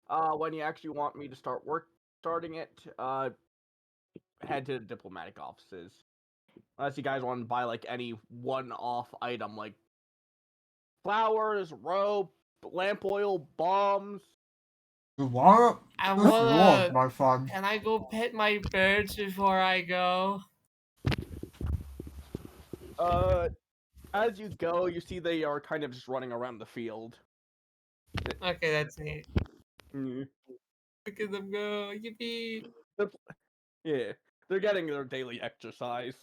When you actually want me to starting it, head to the diplomatic offices. Unless you guys want to buy like any one-off item like flowers, rope, lamp oil, bombs. You want it? I If you want, wanna. my friend. Can I go pet my birds before I go? Uh, as you go, you see they are kind of just running around the field. Okay, that's neat. Mm. Look at them go! Yippee! They're, yeah, they're getting their daily exercise.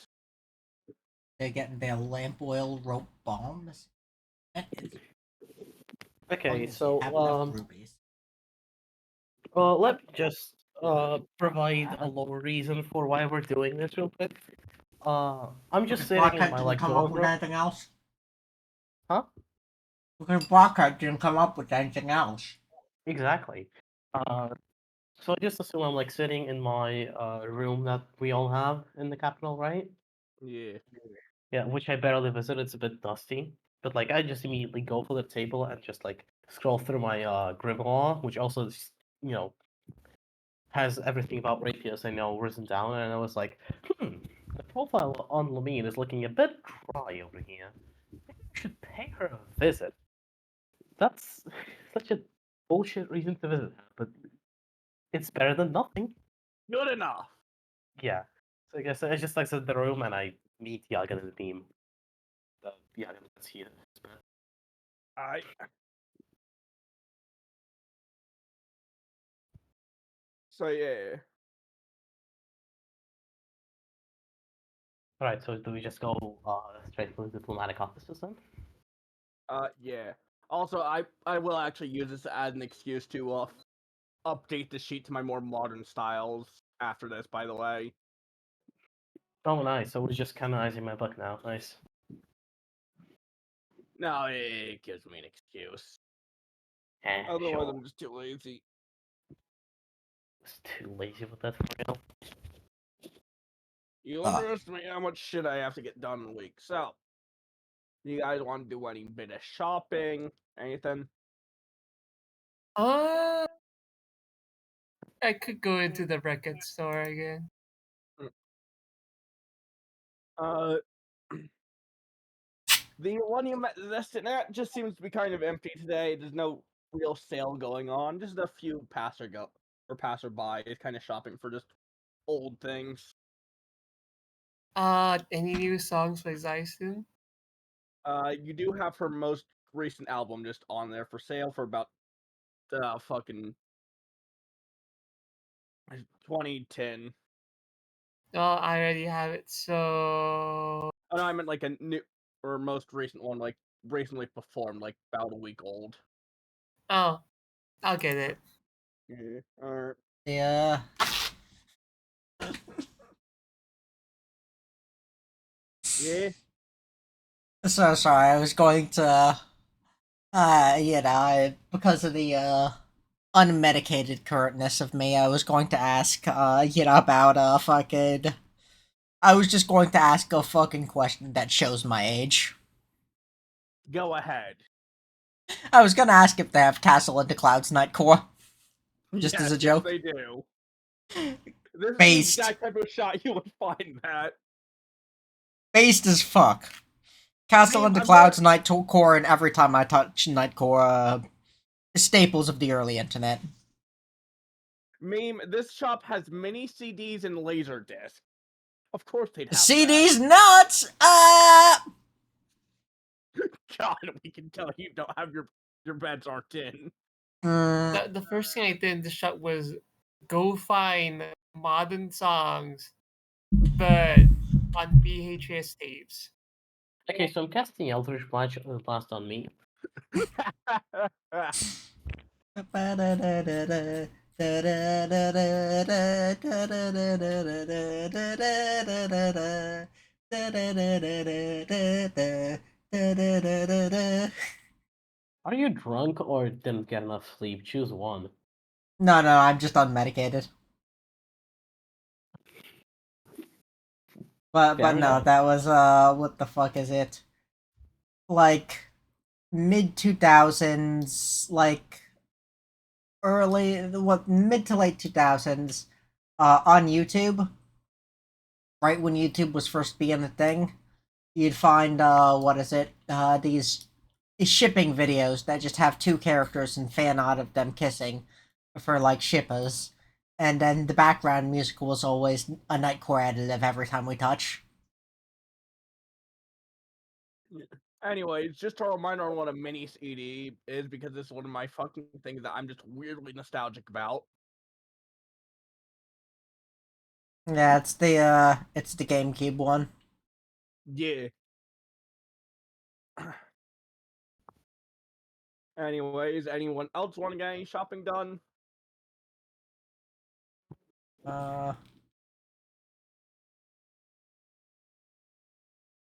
They're getting their lamp oil rope bombs. That is Okay, as you have enough rubies. let me just provide a little reason for why we're doing this real quick. I'm just Because sitting in Blackheart my didn't come up dorm with room. anything else. Huh? Because Blackheart didn't come up with anything else. Exactly. So I just assume I'm like sitting in my room that we all have in the capital, right? Yeah. Yeah, which I barely visit. It's a bit dusty, but like I just immediately go for the table and just like scroll through my grimoire, which also you know has everything about rapiers I know written down, and I was like, the profile on Lamine is looking a bit dry over here. Maybe I should pay her a visit. That's such a bullshit reason to visit her, but it's better than nothing. Good enough. Yeah. So I guess I just like sit in the room and I meet Yagan and the team. Yagan is here. I. So yeah. Alright, so do we just go straight to the diplomatic offices then? Yeah. Also, I will actually use this as an excuse to update the sheet to my more modern styles after this. By the way. Oh, nice. So we're just canonizing my book now. Nice. No, it gives me an excuse. Otherwise, Sure. I'm just too lazy. It's too lazy with that for real. You underestimate how much shit I have to get done in a week. So, you guys want to do any bit of shopping? Anything? Uh, I could go into the record store again. Uh, the one you met listed at just seems to be kind of empty today. There's no real sale going on. Just a few passerby is kind of shopping for just old things. Any new songs by Zaisun? You do have her most recent album just on there for sale for about fucking 2010. Oh, I already have it. So, Oh no, I meant like a new or most recent one, like recently performed, like about a week old. oh, I'll get it. Yeah. Alright. Yeah. Yeah. So sorry, I was going to, because of the, unmedicated correctness of me, I was going to ask, about, I was just going to ask a fucking question that shows my age. Go ahead. I was gonna ask if they have Castle into Clouds Nightcore. Just Yes, as a yes, joke. they do. This is the Based. exact type of shot you would find that. Based as fuck. Castle into I'm Clouds, Nightcore, and every time I touch Nightcore, staples of the early internet. Meme, this shop has mini CDs and laser discs. Of course they'd have CD's nuts! that. God, we can tell you don't have your beds aren't in. The first thing I did in the shop was go find modern songs, but on VHS tapes. Okay, so I'm casting Eldritch Blast on me. Are you drunk or didn't get enough sleep? Choose one. No, I'm just unmedicated. But Fair no, enough. that was what the fuck is it? Like mid 2000s, like mid to late 2000s, on YouTube, right when YouTube was first being a thing, you'd find, these shipping videos that just have two characters and fan art of them kissing for, like, shippers. And then the background music was always a Nightcore additive every time we touch. Anyways, just a reminder on what a mini CD is, because this is one of my fucking things that I'm just weirdly nostalgic about. Yeah, it's the GameCube one. Yeah. Anyways, anyone else want to get any shopping done? Uh,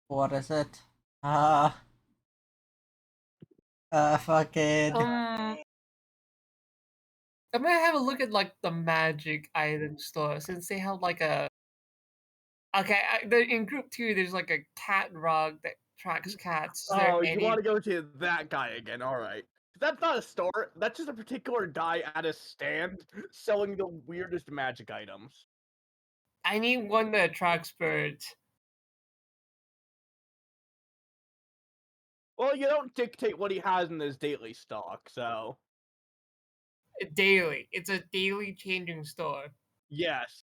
what is it? Uh, fucking. I'm gonna have a look at like the magic item store since they have like a. Okay, in group 2, there's like a cat rug that tracks cats. Is there Oh, you any? want to go to that guy again? All right. That's not a store. That's just a particular guy at a stand selling the weirdest magic items. I need one that attracts birds. Well, you don't dictate what he has in his daily stock, so Daily. It's a daily changing store. yes.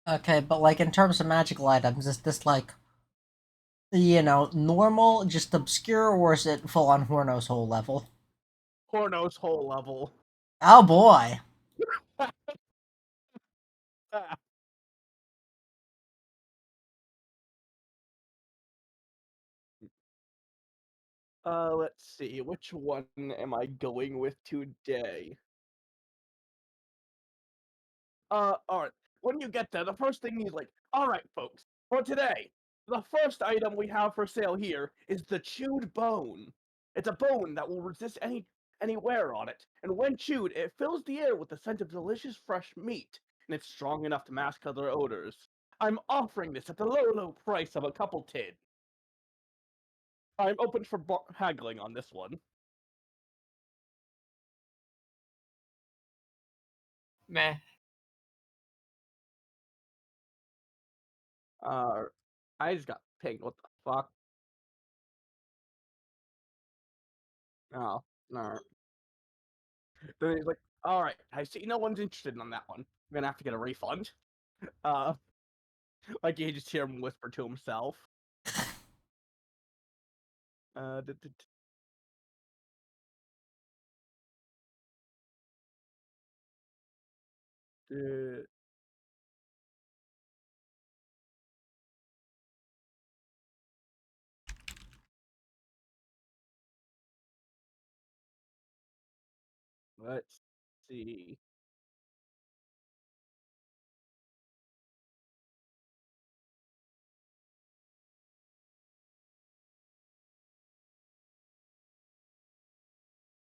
Okay, but like in terms of magical items, is this like, normal, just obscure, or is it full on Horno's whole level? Porno's whole level. Oh boy. Let's see. Which one am I going with today? Alright. When you get there, the first thing he's like, alright, folks, for today, the first item we have for sale here is the chewed bone. It's a bone that will resist any wear on it, and when chewed, it fills the air with the scent of delicious fresh meat, and it's strong enough to mask other odors. I'm offering this at the low price of a couple tin. I'm open for haggling on this one. Meh. Uh, I just got pinged. What the fuck? Oh, no. Then he's like, all right, I see no one's interested in that one. I'm gonna have to get a refund. Uh, like you just hear him whisper to himself. Uh, d- d- d- let's see.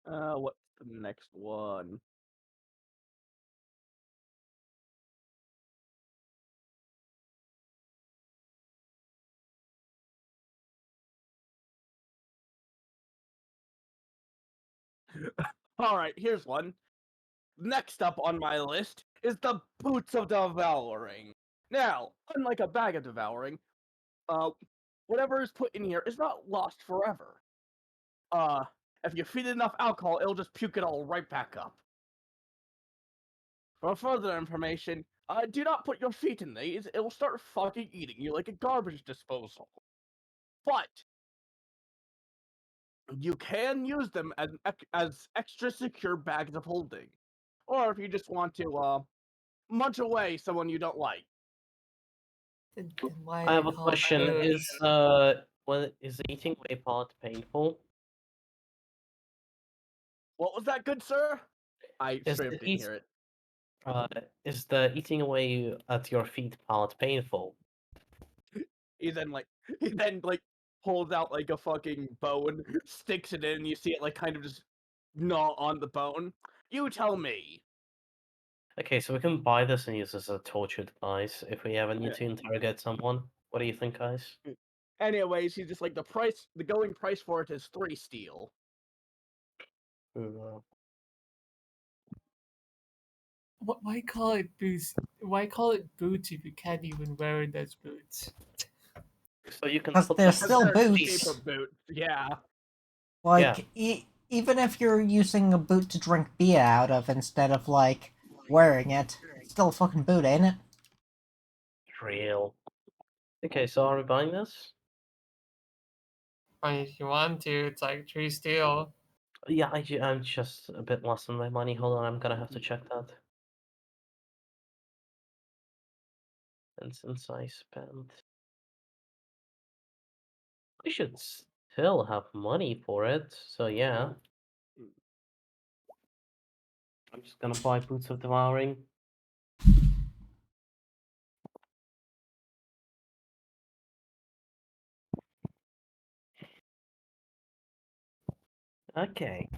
What's the next one? All right, here's one. Next up on my list is the boots of devouring. Now, unlike a bag of devouring, uh, whatever is put in here is not lost forever. Uh, if you feed it enough alcohol, it'll just puke it all right back up. For further information, do not put your feet in these. It will start fucking eating you like a garbage disposal. But you can use them as extra secure bags of holding, or if you just want to munch away someone you don't like. Then why I are have they a called question. birds? Is eating way part painful? What was that, good sir? I Is straight the up didn't eat hear it. uh is the eating away at your feet part painful? He then like he then like pulls out like a fucking bone, sticks it in, and you see it like kind of just gnaw on the bone. You tell me. Okay, so we can buy this and use this as a torture device if we ever need Yeah. to interrogate someone. What do you think, guys? Anyways, he's just like the going price for it is 3 steel. Why call it boots? Why call it boots if you can't even wear it as boots? So you can 'Cause put they're them still They're boots. cheaper boots. Yeah. Like, even if you're using a boot to drink beer out of instead of, like, wearing it, it's still a fucking boot, ain't it? real. Okay, so are we buying this? I mean, if you want to, it's like 3 steel. Yeah, I'm just a bit lost on my money. Hold on, I'm gonna have to check that. And since I spent, I should still have money for it. So yeah, I'm just gonna buy Boots of Devouring. Okay.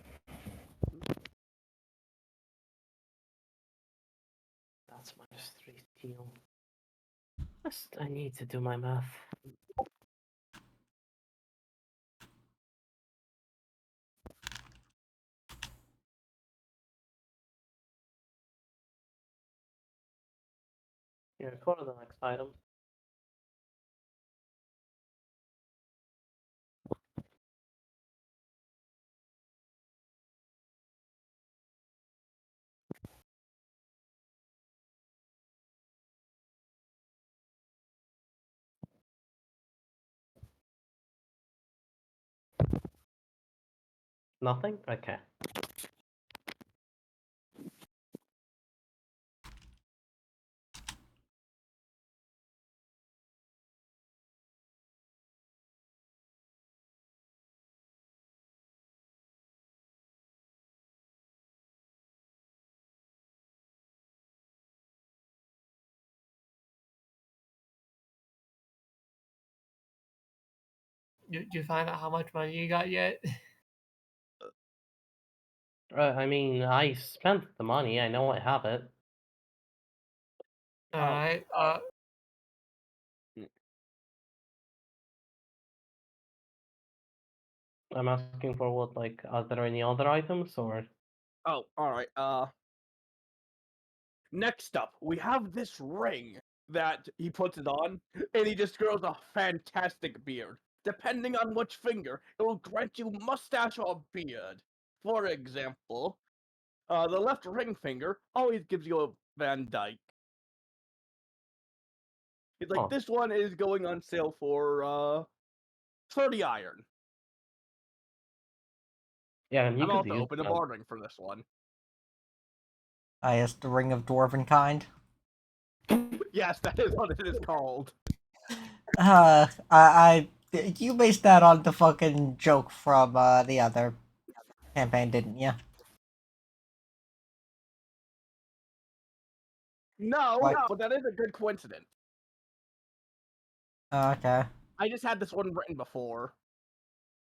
That's -3 steel. First, I need to do my math. Yeah, go to the next item. Nothing? Okay. You find out how much money you got yet? I mean, I spent the money. I know I have it. All Oh. right. I'm asking for what, like, are there any other items or? Oh, alright. Next up, we have this ring that he puts it on, and he just grows a fantastic beard. Depending on which finger, it will grant you mustache or beard. For example, the left ring finger always gives you a Van Dyke. It's like, Huh. this one is going on sale for 30 iron. Yeah, and you I'm could also use open to that. bartering for this one. I guess the Ring of Dwarven kind. Yes, that is what it is called. You based that on the fucking joke from, the other campaign, didn't you? No, What? but that is a good coincidence. Okay. I just had this one written before.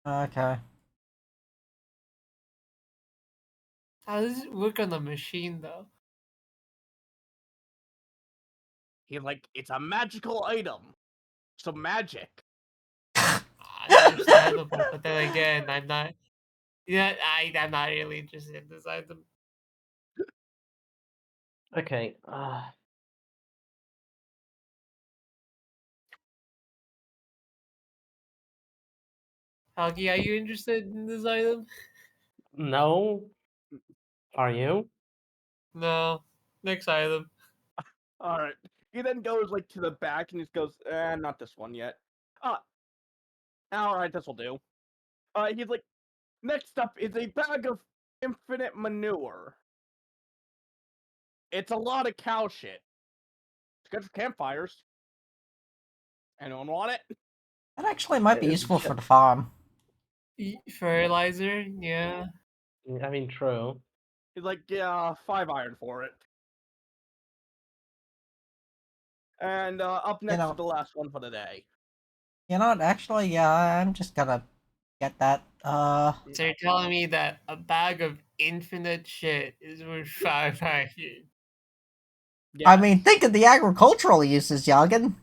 Okay. How does it work on the machine though? He's like, it's a magical item. So magic. Understandable, but then again, I'm not. Yeah, I'm not really interested in this item. Okay. Huggy, are you interested in this item? No. Are you? No. Next item. Alright. He then goes like to the back and just goes, not this one yet. Alright, this'll do. He's like, next up is a bag of infinite manure. It's a lot of cow shit. It's good for campfires. Anyone want it? That actually might be It's useful for just- the farm. Fertilizer, yeah. I mean, true. He's like, yeah, 5 iron for it. And up next know- is the last one for the day. You know what, actually, yeah, I'm just gonna get that, So you're telling me that a bag of infinite shit is worth 5 iron? I mean, think of the agricultural uses, Yoggin.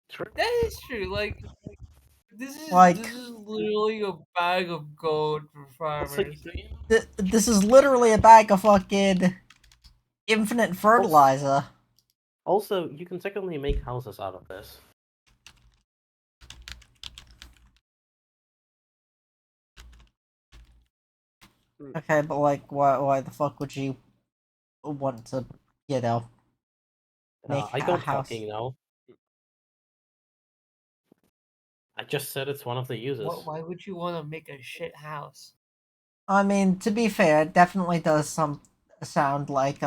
True. That is true. Like, Like- this is literally a bag of gold for Also, farmers. This is literally a bag of fucking infinite fertilizer. also, you can technically make houses out of this. Okay, but like, why the fuck would you want to, you know, make I a don't house? fucking know. I just said it's one of the uses. Why would you want to make a shit house? I mean, to be fair, it definitely does sound like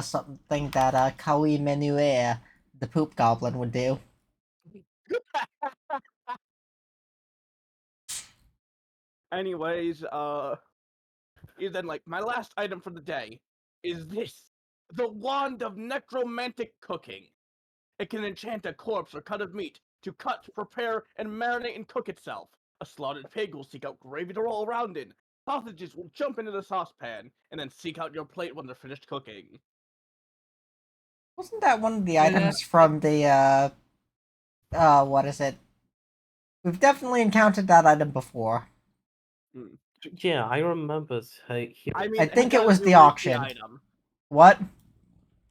something that Kawi Menue, the poop goblin, would do. Anyways, then like my last item for the day is this: the wand of necromantic cooking. It can enchant a corpse or cut of meat to cut, prepare, and marinate and cook itself. A slaughtered pig will seek out gravy to roll around in. Sausages will jump into the saucepan and then seek out your plate when they're finished cooking. Wasn't that one of the Yeah. items from the what is it? We've definitely encountered that item before. Yeah, I remember. I I mean, think he it does was do the repeat auction. item. What?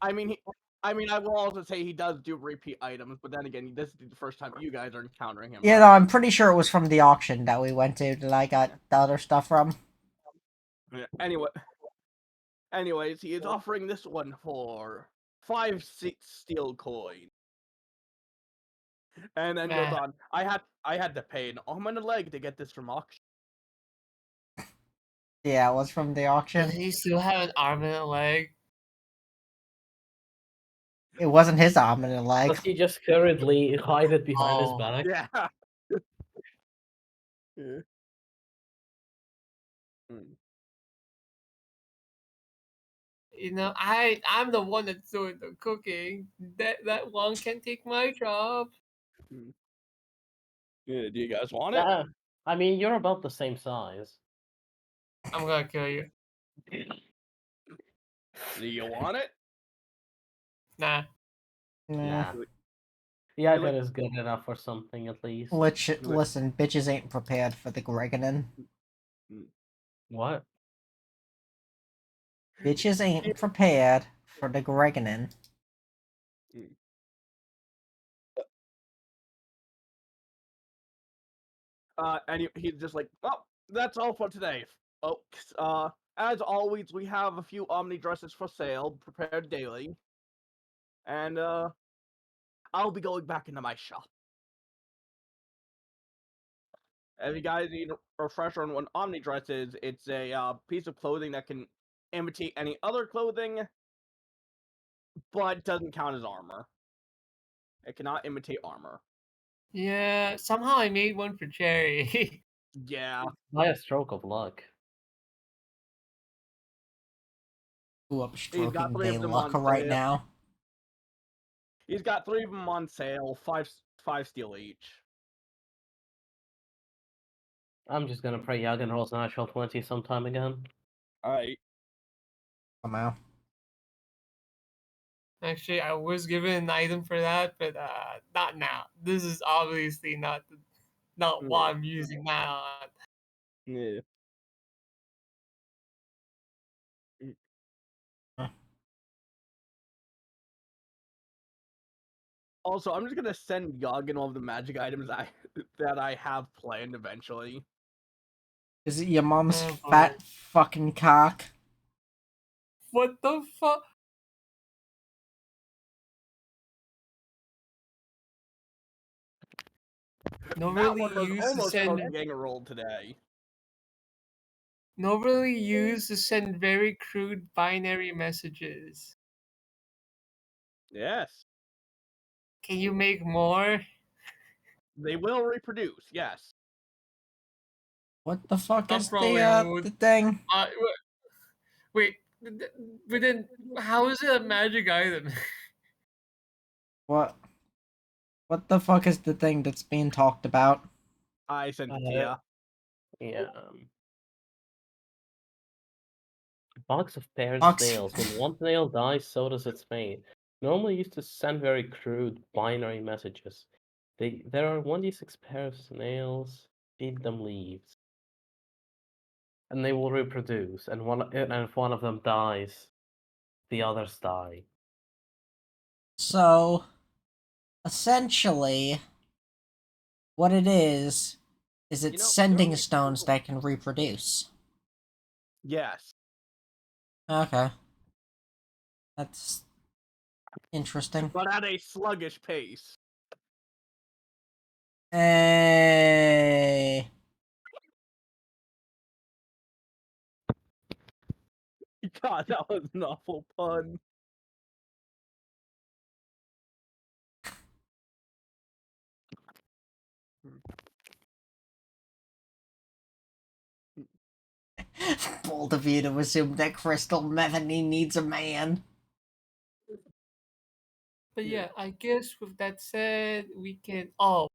I mean, I will also say he does do repeat items, but then again, this is the first time you guys are encountering him. Yeah, right? no, I'm pretty sure it was from the auction that we went to that I got the other stuff from. Yeah, anyways, he is offering this one for 5 steel coin, and then goes Nah. on. I had to pay an arm and a leg to get this from auction. Yeah, it was from the auction. Does he still have an arm and a leg? It wasn't his arm and a Does leg. he just currently hide it behind his Oh. back? Yeah. Yeah. Mm. You know, I'm the one that's doing the cooking. That one can take my job. Yeah, do you guys want it? Yeah, I mean, you're about the same size. I'm gonna kill you. Do you want it? Nah. Nah. The item like- is good enough for something at least. Listen, bitches ain't prepared for the Greganin. What? Bitches ain't prepared for the Greganin. And he's just like, oh, that's all for today, folks. As always, we have a few Omni dresses for sale, prepared daily. And, I'll be going back into my shop. If you guys need a refresher on what Omni dress is, it's a piece of clothing that can imitate any other clothing, but doesn't count as armor. It cannot imitate armor. Yeah, somehow I made one for Cherry. Yeah. By a stroke of luck. Ooh, I'm got stroking 3 of Bay them Luck on right sale. now. He's got 3 of them on sale, five steel each. I'm just gonna pray Yagan rolls natural 20 sometime again. Alright. Somehow. Actually, I was given an item for that, but not now. This is obviously not what I'm using that on. Yeah. Also, I'm just gonna send Yoggin all of the magic items that I have planned eventually. Is it your mom's Oh, boy. fat fucking cock? What the fuck? That one Nobody was used to almost send. getting a roll today. Nobody used to send very crude binary messages. Yes. Can you make more? They will reproduce, yes. What the fuck I'm is probably the thing? Wait, but then how is it a magic item? What? What the fuck is the thing that's being talked about? I sent it to ya. Yeah. Box of paired Box- snails. When one snail dies, so does its mate. Normally used to send very crude binary messages. There are 1d6 pair of snails. Feed them leaves, and they will reproduce. And if one of them dies, the others die. So, essentially, what it is it's You know, sending don't- stones that can reproduce. Yes. Okay. That's interesting. But at a sluggish pace. Hey. God, that was an awful pun. Bold of you to assume that Crystal Methany needs a man. But yeah, I guess with that said, we can. Oh,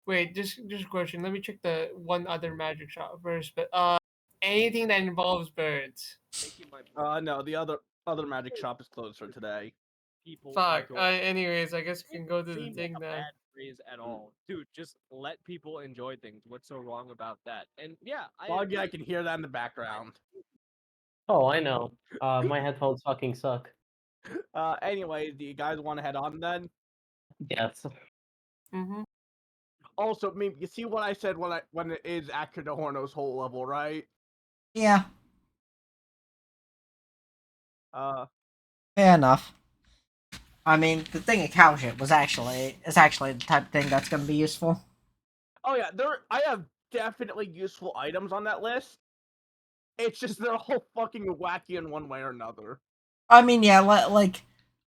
wait, just a question. Let me check the one other magic shop first. But anything that involves birds. No, the other magic shop is closed for today. People Fuck. enjoy. Anyways, I guess we can go to the Seems thing like a now. bad phrase at all, dude. Just let people enjoy things. What's so wrong about that? And yeah, Foggy, I can hear that in the background. Oh, I know. My headphones fucking suck. Anyway, do you guys want to head on then? Yes. Mm-hmm. Also, I mean, you see what I said when it is Actor de Horno's whole level, right? Yeah, fair enough. I mean, the thing at cow shit is actually the type of thing that's gonna be useful. Oh yeah, I have definitely useful items on that list. It's just they're all fucking wacky in one way or another. I mean, yeah, like,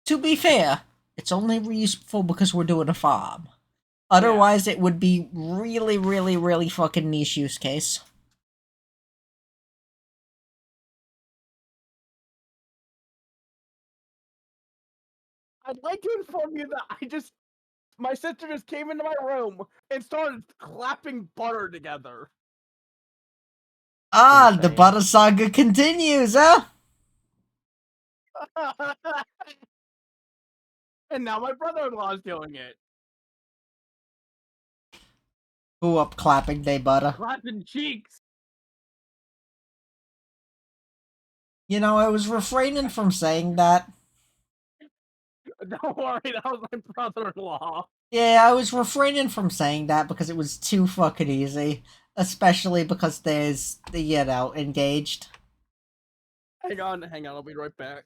to be fair, it's only useful because we're doing a farm. Otherwise, it would be really, really, really fucking niche use case. I'd like to inform you that my sister just came into my room and started clapping butter together. Ah, the Insane. butter saga continues, huh? And now my brother-in-law is doing it. Who up clapping day butter? Clapping cheeks. You know, I was refraining from saying that. Don't worry, that was my brother-in-law. Yeah, I was refraining from saying that because it was too fucking easy. Especially because there's the, engaged. Hang on, I'll be right back.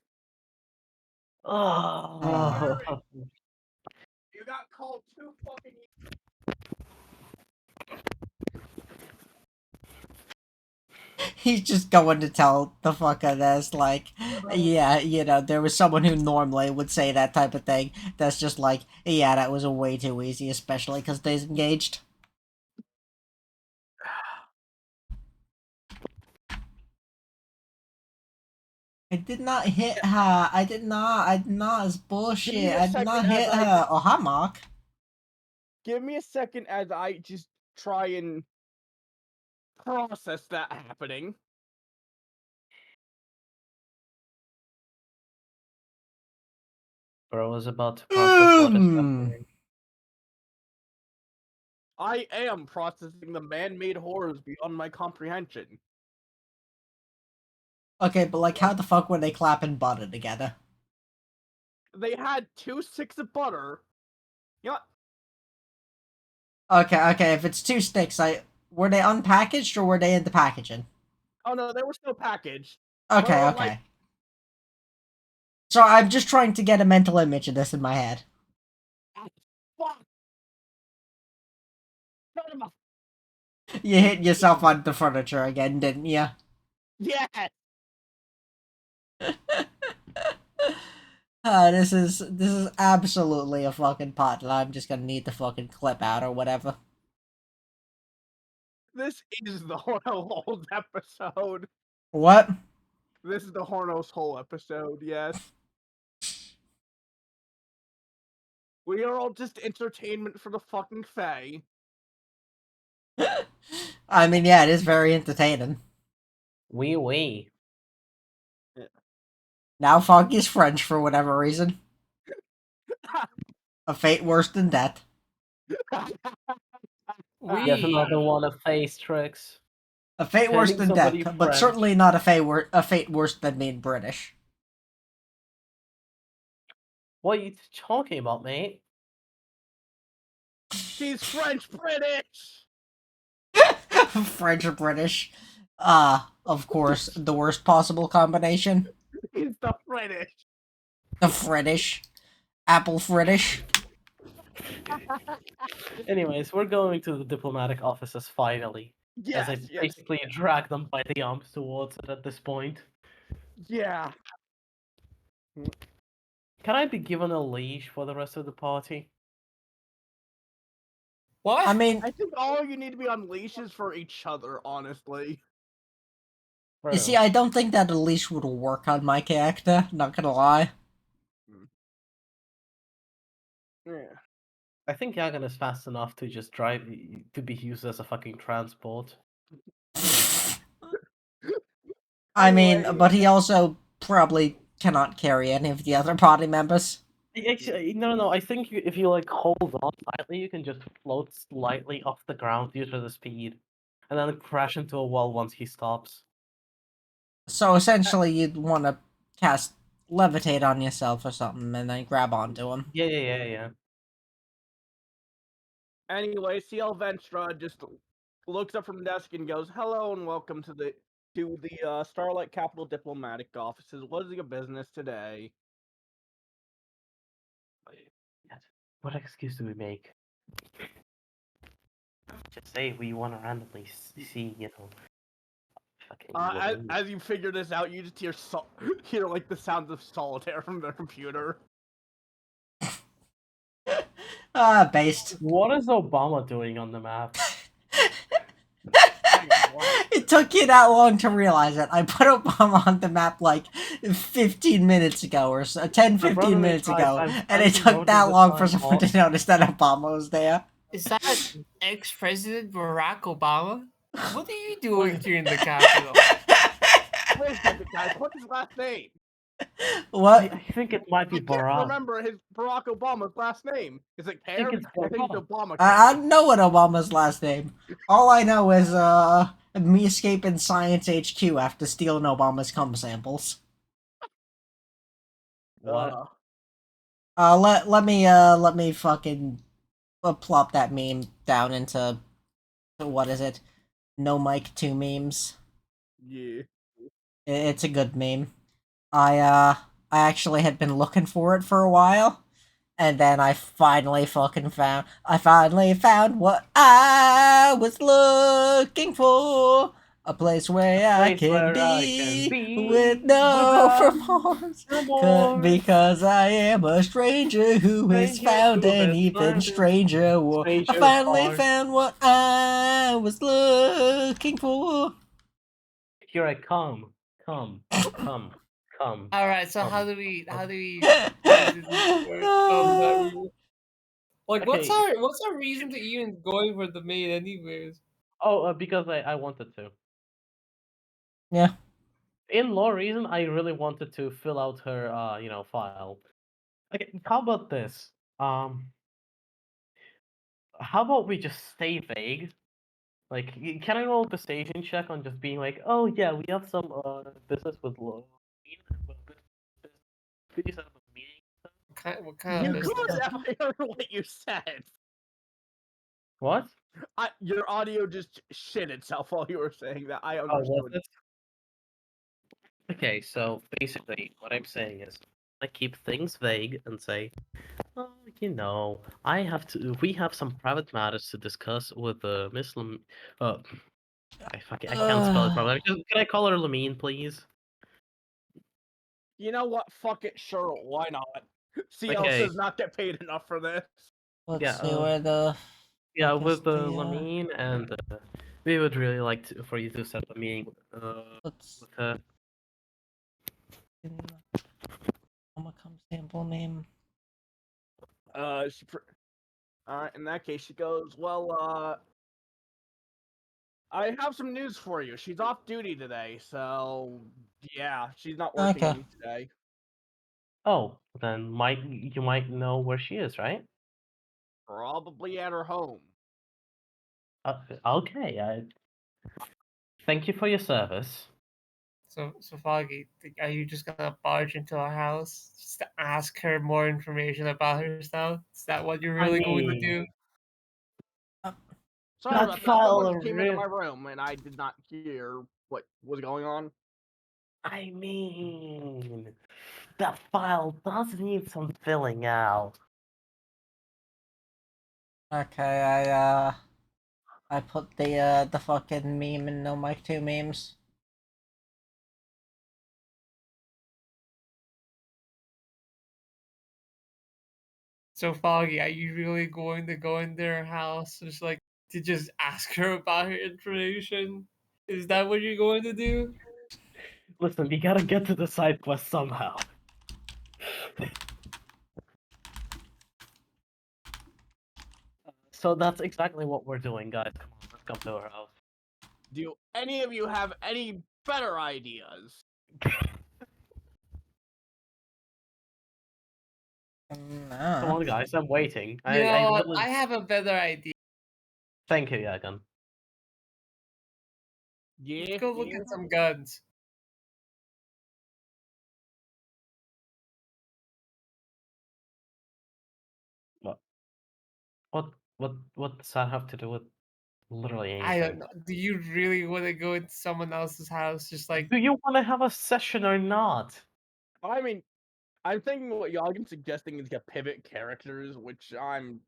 Oh. You got called too fucking. He's just going to tell the fucker that's like, yeah, there was someone who normally would say that type of thing. That's just like, yeah, that was a way too easy, especially because they're engaged. I did not hit her. I did not. It's bullshit. Give me a I did second not as hit I- her. Oh, hi, Mark. Give me a second as I just try and process that happening. Bro was about to process what is Mm. happening. I am processing the man-made horrors beyond my comprehension. Okay, but like, how the fuck were they clapping butter together? They had 2 sticks of butter. You know, Okay, if it's 2 sticks, were they unpackaged or were they in the packaging? oh no, they were still packaged. Okay, Well, okay. So I'm just trying to get a mental image of this in my head. Fuck. Son of a- You hit yourself on the furniture again, didn't you? Yes. This is absolutely a fucking pot that I'm just gonna need the fucking clip out or whatever. This is the Horno's episode. What? This is the Horno's whole episode, yes. We are all just entertainment for the fucking Fae. I mean, yeah, it is very entertaining. Wee. Now Foggy's French for whatever reason. A fate worse than death. Yet We another one of face tricks. A fate worse Pretending than somebody death, but French. certainly not a fate worse than being British. What are you talking about, mate? She's French British. French or British. Of course, the worst possible combination. He's the British. The Fritish. Apple Fritish. Anyways, we're going to the diplomatic offices finally. Yes, As I yes, basically drag them by the arms towards it at this point. yeah. Can I be given a leash for the rest of the party? what? I mean, I think all you need to be on leashes for each other, honestly. you see, I don't think that a leash would work on my character, not gonna lie. Yeah. I think Yagan is fast enough to just drive to be used as a fucking transport. I mean, Anyway. but he also probably cannot carry any of the other party members. Actually, no. I think if you like hold on tightly, you can just float slightly off the ground due to the speed, and then crash into a wall once he stops. So essentially, you'd want to cast levitate on yourself or something, and then grab onto him. Yeah. Anyway, CL Venstra just looks up from the desk and goes, "Hello and welcome to the Starlight Capital Diplomatic Offices. What is your business today?" What excuse do we make? Just say we want to randomly see, fucking. As you figure this out, you just hear like the sounds of solitaire from their computer. Based. What is Obama doing on the map? It took you that long to realize it. I put Obama on the map like 15 minutes ago, or so, 10, 15 minutes ago, and it took that long for someone to notice that Obama was there. Is that ex-president Barack Obama? What are you doing here in the Capitol? Wait a second, guys. What's his last name? What? I think it might be I can't Barack. remember his Barack Obama's last name. Is it Pear? think it's I think it's Barack. Obama. I don't know what Obama's last name. All I know is me escaping Science HQ after stealing Obama's cum samples. What? Let me fucking plop that meme down into what is it? No Mike 2 memes. Yeah. It's a good meme. I actually had been looking for it for a while, and then I finally found what I was looking for. A place where I can be with no remorse. Because I am a stranger who has found an even stranger world. I finally found what I was looking for. Here I come. All right, so how do we like Okay. what's our reason to even going for the maid anyways? Oh, because I wanted to. Yeah. In law reason, I really wanted to fill out her file. Okay, how about this? How about we just stay vague? Like, can I roll a persuasion check on just being like, oh yeah, we have some business with law. Could you set up a meeting? What kind You of could business? have heard what you said. What? Your audio just shit itself while you were saying that. I Oh, was understood. it? Okay, so basically, what I'm saying is, I keep things vague and say, oh, we have some private matters to discuss with Miss I can't spell it properly. Can I call her Lamine, please? You know what? Fuck it. Sure. Why not? CL Okay. does not get paid enough for this. Let's see where the Yeah, fuck is with the, Lamine, and we would really like for you to set up a meeting let's with her. come sample name. In that case, she goes, well, I have some news for you. She's off duty today, so yeah, she's not working today. Oh, then you might know where she is, right? Probably at her home. Okay. Thank you for your service. So Foggy, are you just gonna barge into our house just to ask her more information about herself? Is that what you're I really going to mean, do? Sorry that about that. Someone file just came into real. my room and I did not hear what was going on. I mean, that file does need some filling out. Okay, I put the fucking meme in no mic 2 memes. So Foggy, are you really going to go in their house just like to just ask her about her information? Is that what you're going to do? Listen, we gotta get to the side quest somehow. So that's exactly what we're doing, guys. Come on, let's come to our house. Do any of you have any better ideas? Come No. on, guys, I'm waiting. You I know what? really I have a better idea. thank you, Yagan. Yeah. Go look at some guns. What? What does that have to do with literally I don't anything? know. Do you really want to go into someone else's house just like Do you want to have a session or not? I mean, I'm thinking what y'all can suggesting is get pivot characters, which I'm.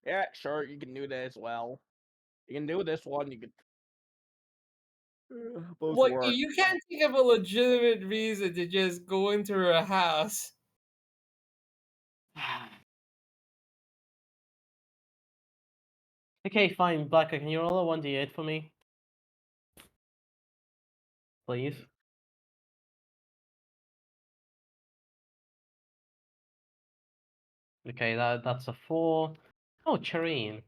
Yeah, sure, you can do that as well. You can do this one. You could. Both what? work. You can't think of a legitimate reason to just go into her house. Okay, fine, Blacker, can you roll a 1d8 for me? Please? Okay, that's a 4. Oh, Charine.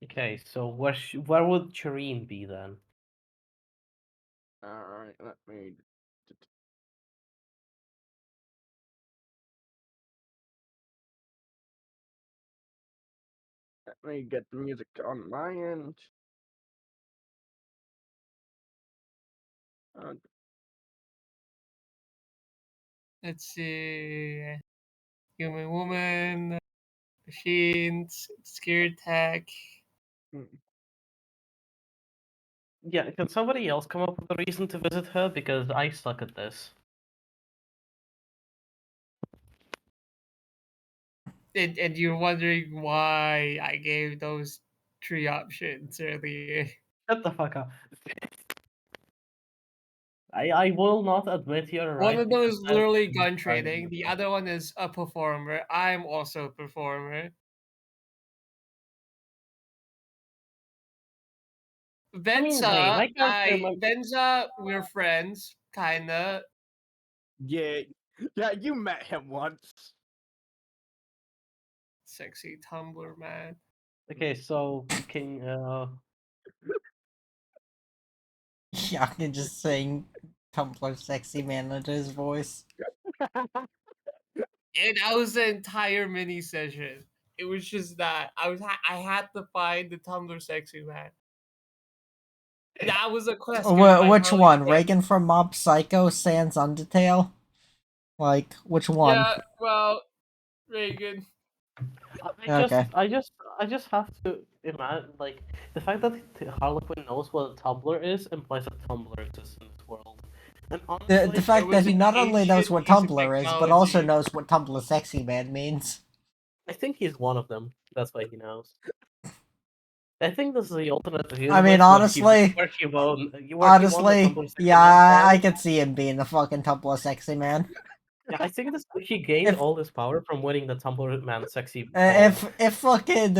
Okay, so where would Charine be then? Alright, let me. Let me get the music on my end. Uh, Let's see. Human woman, machines, scared tech. Yeah, can somebody else come up with a reason to visit her? Because I suck at this. And you're wondering why I gave those 3 options earlier. Shut the fuck up. I will not admit you're One right of them because is I'm literally gun trying trading. The to- other one is a performer. I'm also a performer. I mean, hey, my character. Venza, we're friends, kinda. yeah, yeah, you met him once. Sexy Tumblr man. Okay, so can Yeah, I can just sing Tumblr sexy man under his voice. And that was the entire mini session. It was just that I had to find the Tumblr sexy man. That was a quest given by Which Harley one? Quinn. Reagan from Mob Psycho, Sans Undertale? Like, which one? Yeah, well, Reagan. Okay. I just have to imagine like the fact that Harlequin knows what a Tumblr is implies that Tumblr exists in this world. And The honestly, It fact that was he an not only knows ancient what piece of Tumblr is, but also technology. knows what Tumblr sexy man means. I think he's one of them. That's why he knows. I think this is the alternate I mean, universe where he won the honestly, Tumblr yeah, Sexy Man I power. could see him being the fucking Tumblr sexy man. Yeah, I think he gained If all this power from winning the Tumblr Man Sexy Ball. if fucking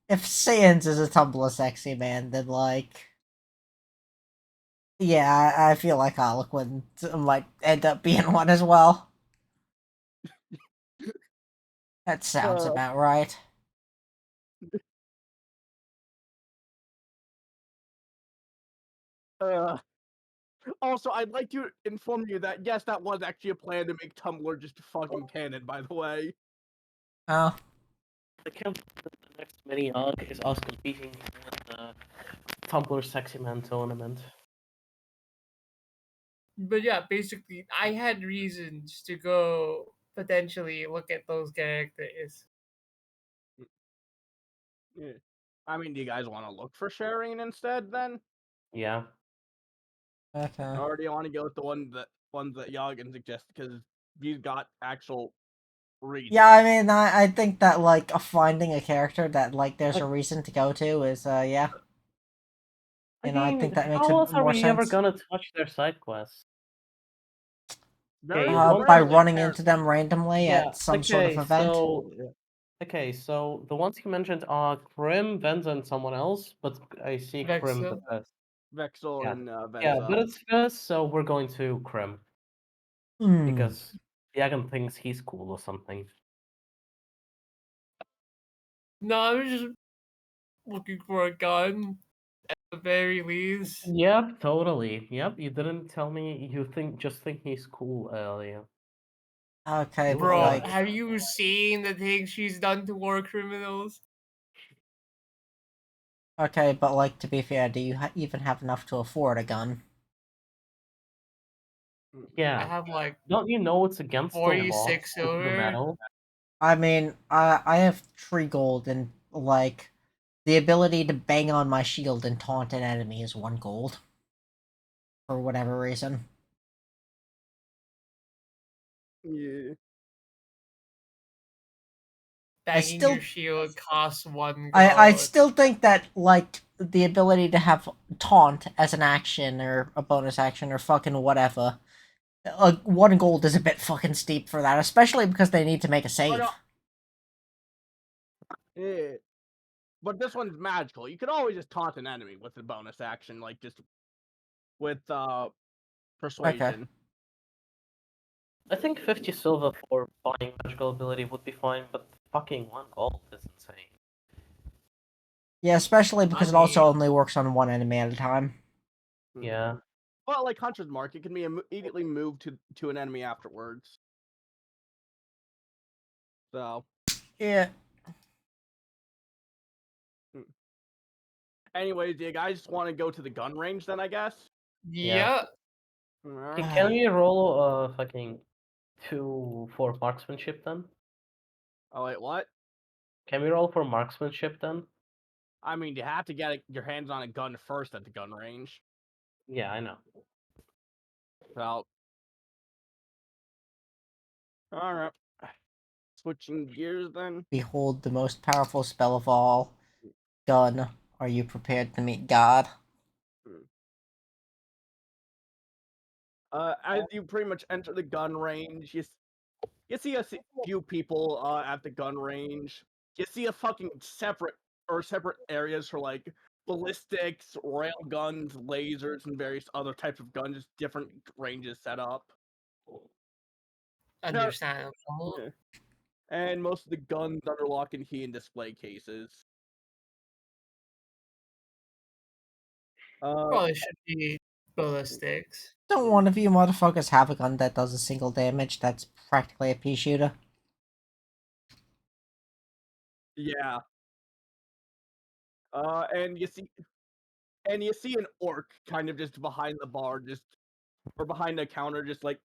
if Sans is a Tumblr sexy man, then like, yeah, I feel like Harlequin might end up being one as well. That sounds Uh, about right. uh, also, I'd like to inform you that yes, that was actually a plan to make Tumblr just fucking canon. By the way, Oh, the next mini arc is us competing in the Tumblr Sexy Man tournament. But yeah, basically, I had reasons to go potentially look at those characters. Yeah. I mean, do you guys want to look for sharing instead then, Yeah. Okay. or do you want to go with the ones that Yagan suggested because he's got actual reasons? Yeah, I mean, I think that like finding a character that like there's a Like- reason to go to is yeah. I You know, I mean, think that makes how it else are more we ever sense. gonna touch their side quests? They're Okay, even one By friendly, running into them apparently. randomly Yeah. at some sort of Okay. event. So the ones you mentioned are Krim, Venza, and someone else, but I see Krim the Vexel. best. Vexel Yeah. and Yeah, Venza. but it's first, so we're going to Krim Hmm. because Yagan thinks he's cool or something. No, I was just looking for a gun at the very least. Yep, totally. Yep, you didn't tell me you just think he's cool earlier. Okay, You but were Bro, like, have you seen the things she's done to war criminals? okay, but like to be fair, do you even have enough to afford a gun? I Yeah. have like Don't you know it's against the law 46 to shoot a silver. medal? I mean, I have 3 gold and like the ability to bang on my shield and taunt an enemy is 1 gold. For whatever reason. Yeah. Banging still- your shield costs 1 I gold. still think that like the ability to have taunt as an action or a bonus action or fucking whatever. 1 gold is a bit fucking steep for that, especially because they need to make a save. no. Yeah. But this one's magical. You could always just taunt an enemy with a bonus action, like just with persuasion. I think 50 silver for buying magical ability would be fine, but fucking 1 gold is insane. Yeah, especially because it mean- also only works on 1 enemy at a time. Yeah. Well, like Hunter's Mark, it can be immediately moved to an enemy afterwards. So, Yeah. anyways, do you guys want to go to the gun range then? I guess. Yeah. Can we roll fucking 2 for marksmanship then? Oh wait, what? Can we roll for marksmanship then? I mean, you have to get your hands on a gun first at the gun range. Yeah, I know. So, all right. Switching gears then. Behold the most powerful spell of all. Gun. Are you prepared to meet God? As you pretty much enter the gun range, you see a few people at the gun range. You see a fucking separate areas for like ballistics, rail guns, lasers, and various other types of guns. Just different ranges set up. Understandable. Yeah. And most of the guns under lock and key in display cases. Probably should be ballistics. Don't one of you motherfuckers have a gun that does a single damage that's practically a pea shooter? Yeah. And you see an orc kind of just behind the bar, or behind the counter, just like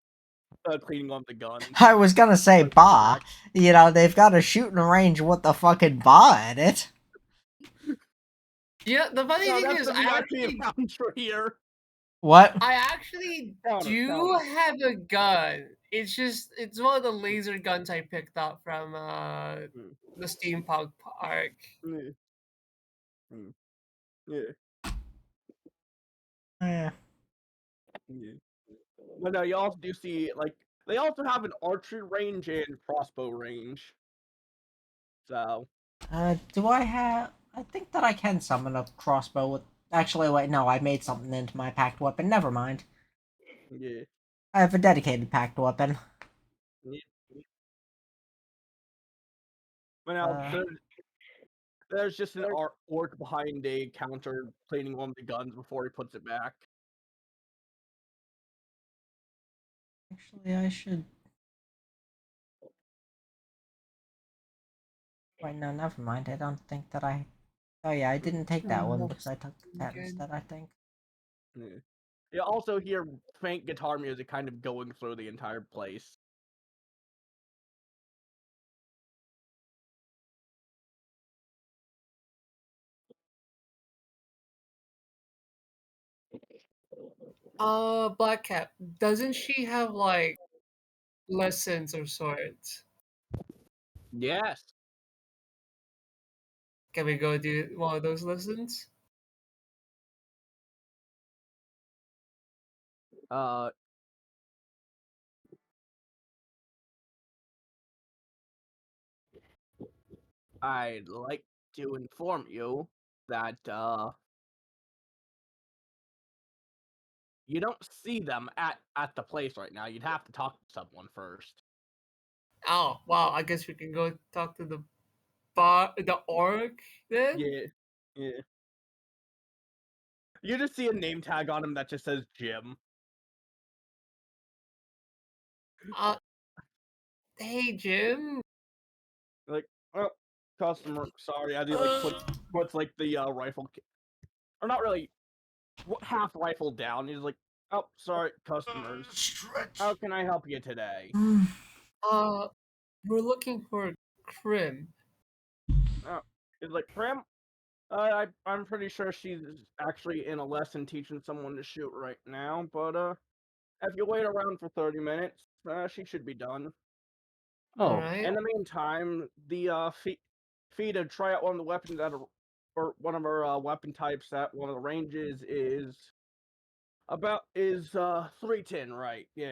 cleaning off the guns. I was gonna say Like, bar. You know, they've got a shooting range with the fucking bar in it. Yeah, the funny No, thing that's is, the I VIP actually, encounter here. What? I actually Counter, do counter. have a gun. It's one of the laser guns I picked up from the steampunk park. Mm. Mm. Yeah. Eh. Yeah. But no, you also do see like they also have an archery range and crossbow range. So Do I have... I think that I can summon a crossbow with... Actually, wait, no, I made something into my packed weapon. Never mind. yeah. I have a dedicated packed weapon. Yeah. But now Uh, there's just an orc behind a counter cleaning one of the guns before he puts it back. Actually, I should... Wait, no, never mind. I don't think that I. Oh yeah, I didn't take that one More because I took that again. instead. I think. Yeah. You also hear faint guitar music kind of going through the entire place. Black Cat. Doesn't she have like lessons of sorts? Yes. Can we go do one of those lessons? Uh, I'd like to inform you that you don't see them at the place right now. You'd have to talk to someone first. Oh, wow. I guess we can go talk to the orc then. Yeah, yeah. You just see a name tag on him that just says Jim. Uh, hey Jim. Like, oh, customer, sorry. As he puts like the rifle, or not really, half rifle down. He's like, oh, sorry, customers. How can I help you today? Uh, we're looking for Krim. Oh, he's like, Prim. I'm pretty sure she's actually in a lesson teaching someone to shoot right now. But if you wait around for 30 minutes, she should be done. All Oh, right. In the meantime, the fee to try out one of the weapons that are, or one of our weapon types at one of the ranges is 310, right? Yeah.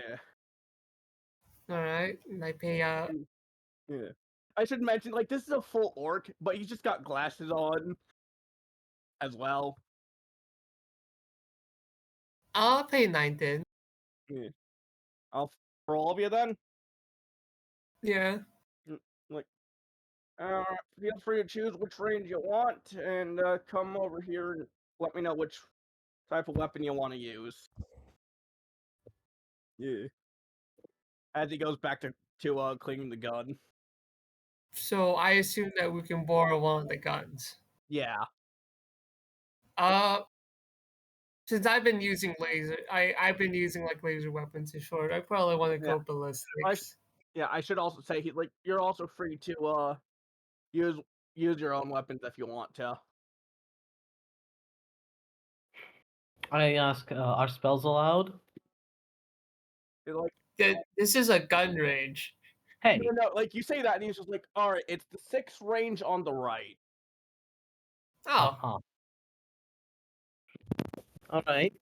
All right. And I pay Yeah. I should mention, like, this is a full orc, but he's just got glasses on as well. I'll pay 910. Yeah. I'll for all of you then. Yeah. Like, feel free to choose which range you want, and come over here and let me know which type of weapon you want to use. Yeah. As he goes back to cleaning the gun. So I assume that we can borrow one of the guns. Yeah. Uh, since I've been using I've been using like laser weapons in short. I probably want to Yeah. go ballistics. Yeah, I should also say you're also free to use use your own weapons if you want to. I ask, are spells allowed? You're like, This is a gun range. Hey, no, like you say that, and he's just like, all right, it's the 6th range on the right. Oh, uh-huh. All right.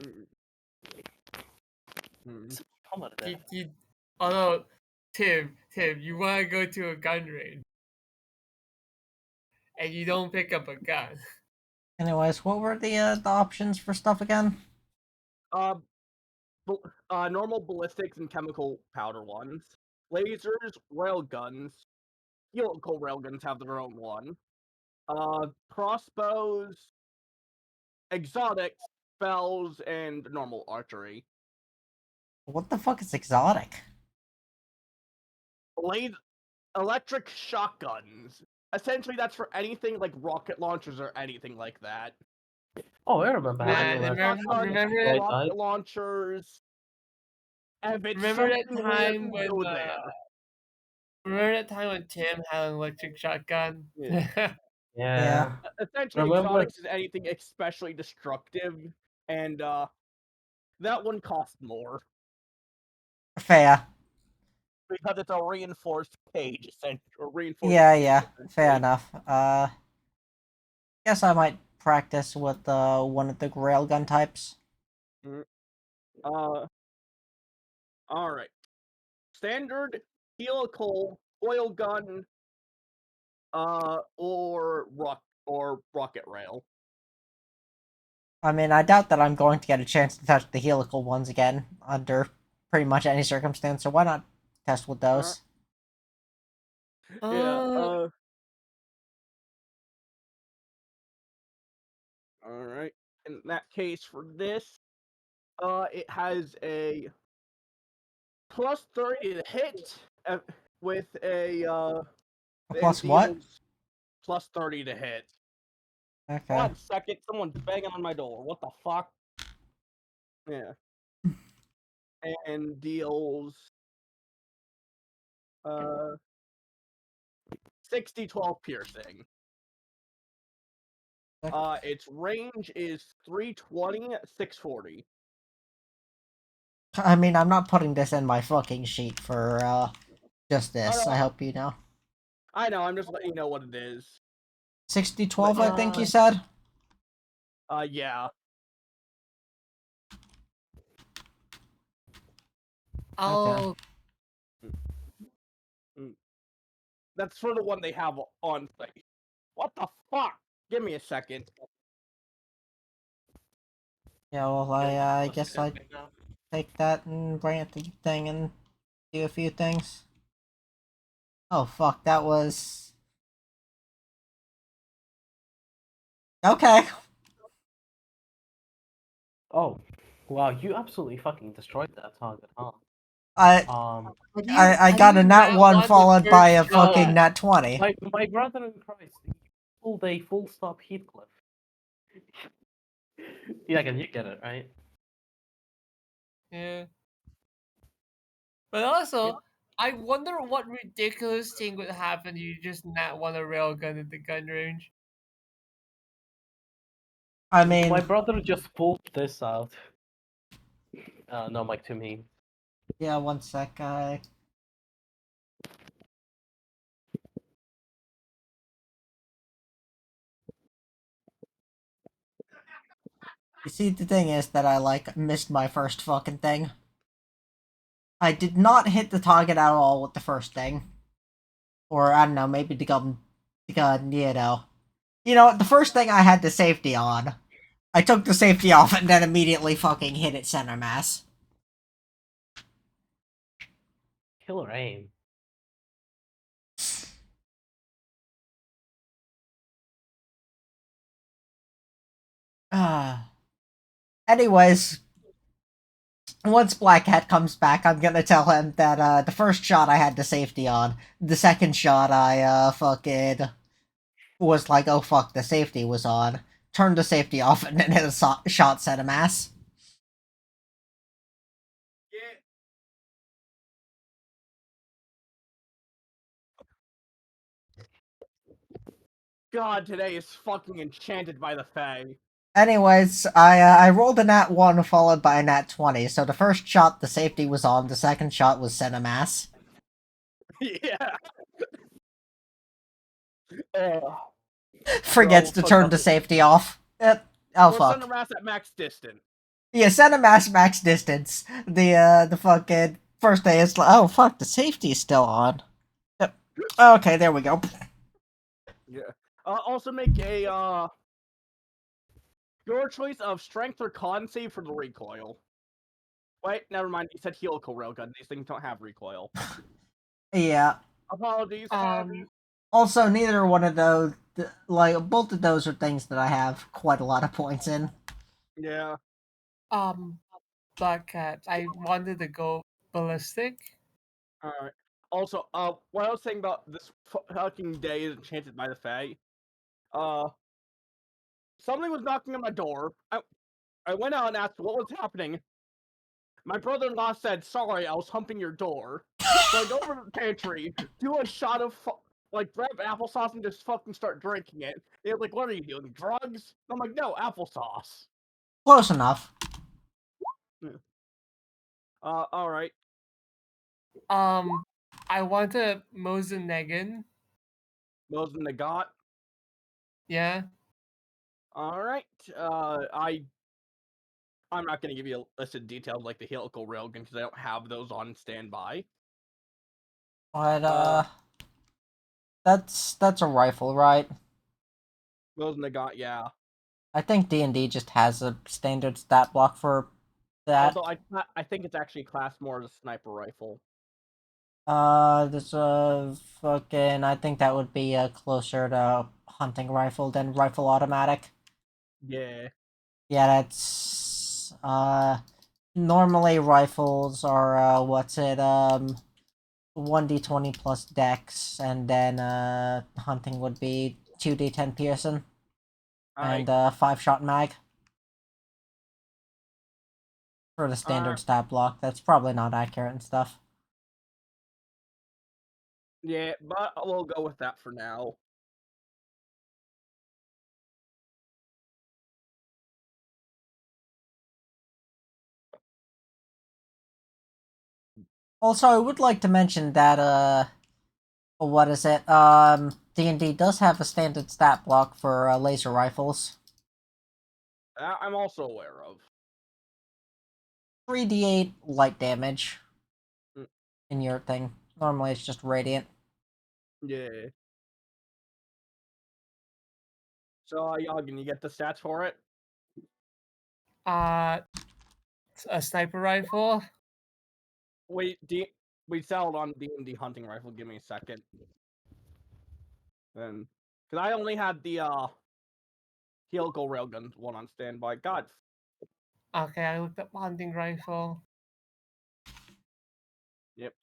Mm, mm. Come on, although Tim, you want to go to a gun range and you don't pick up a gun. Anyways, what were the options for stuff again? Uh, normal ballistics and chemical powder ones. Lasers, railguns. Helical railguns have their own one. Crossbows, exotics, spells, and normal archery. What the fuck is exotic? Electric shotguns. Essentially, that's for anything like rocket launchers or anything like that. Oh, I remember having Man, a Electric lesson. shotguns, remember rocket launchers. If it's remember that something weird, time when go there. remember that time when Tim had an electric shotgun? Yeah. Yeah, Yeah. Essentially, Remember? exotics is anything especially destructive, and that one costs more fair. because it's a reinforced cage, or reinforced Yeah, cage, yeah, fair essentially. enough. Guess I might practice with one of the railgun types. Mm, Uh, all right. Standard helical oil gun, or rocket rail. I mean, I doubt that I'm going to get a chance to touch the helical ones again under pretty much any circumstance, so why not test with Uh, those? yeah. uh, All right. In that case, for this, it has a plus 30 to hit with a Plus It what? deals plus 30 to hit. Okay. 1 second, someone's banging on my door. What the fuck? Yeah. And deals 60 12 piercing. Its range is 320, 640. I mean, I'm not putting this in my fucking sheet for just this. I hope you know. I know, I'm just letting you know what it is. 60-12, I think you said? Yeah. I'll That's for the one they have on thing. What the fuck? Give me a second. Yeah, well, I guess I'd take that and bring it to the thing and do a few things. Oh, fuck, that was... Okay. Oh, wow! You absolutely fucking destroyed that target, huh? I I got a nat 1 the followed by a first fucking shot. nat 20. My brother in Christ, full day, full stop Heathcliff. Yeah, you get it, right? Yeah. But also, I wonder what ridiculous thing would happen if you just not want a railgun at the gun range. I mean... My brother just pulled this out. No, Mike, to me. Yeah, 1 sec, You see, the thing is that I, like, missed my first fucking thing. I did not hit the target at all with the first thing. Or, I don't know, maybe the gun, you know. You know, the first thing I had the safety on. I took the safety off and then immediately fucking hit it center mass. Killer aim. Anyways, once Black Hat comes back, I'm gonna tell him that, the first shot I had the safety on. The second shot I, fucking... was like, oh fuck, the safety was on. Turned the safety off and then hit a shot center mass. God, today is fucking enchanted by the Fae. Anyways, I rolled a nat 1 followed by a nat 20, so the first shot the safety was on, the second shot was center mass. Yeah. Forgets to turn the safety off. Oh Or fuck. center mass at max distance. Yeah, center max distance. The fucking first day is like, oh fuck, the safety is still on. Yep. Okay, there we go. Yeah. Also make a your choice of strength or con save for the recoil. Wait, never mind. You said helical railgun. These things don't have recoil. Yeah. Apologies. Also, neither one of those, like, both of those are things that I have quite a lot of points in. Yeah. Black Cat. I wanted to go ballistic. Alright. Also, what I was saying about this fucking day is enchanted by the Fae. Something was knocking on my door. I went out and asked what was happening. My brother-in-law said, "Sorry, I was humping your door." So I go over to the pantry, do a shot of grab applesauce and just fucking start drinking it. They're like, "What are you doing? Drugs?" I'm like, "No, applesauce." Close enough. All right. I want to Mosenegan. Mosin Nagat. Yeah. All right. I'm not gonna give you a list of details like the helical railgun because I don't have those on standby. But, that's a rifle, right? Mosin Nagat, yeah. I think D&D just has a standard stat block for that. Although I think it's actually classed more as a sniper rifle. There's a fucking... I think that would be closer to hunting rifle than rifle automatic. Yeah. Yeah, that's... Normally rifles are, 1d20 plus dex, and then hunting would be 2d10 Pearson, and 5-shot mag. For the standard stat block. That's probably not accurate and stuff. Yeah, but we'll go with that for now. Also, I would like to mention that, what is it? D&D does have a standard stat block for laser rifles. I'm also aware of. 3d8 light damage Mm. in your thing. Normally it's just radiant. Yeah. So, Yoggin, you get the stats for it? A sniper rifle. Wait, we settled on D&D hunting rifle. Give me a second. Then, because I only had the helical railgun one on standby. God. Okay, I looked up hunting rifle. Yep.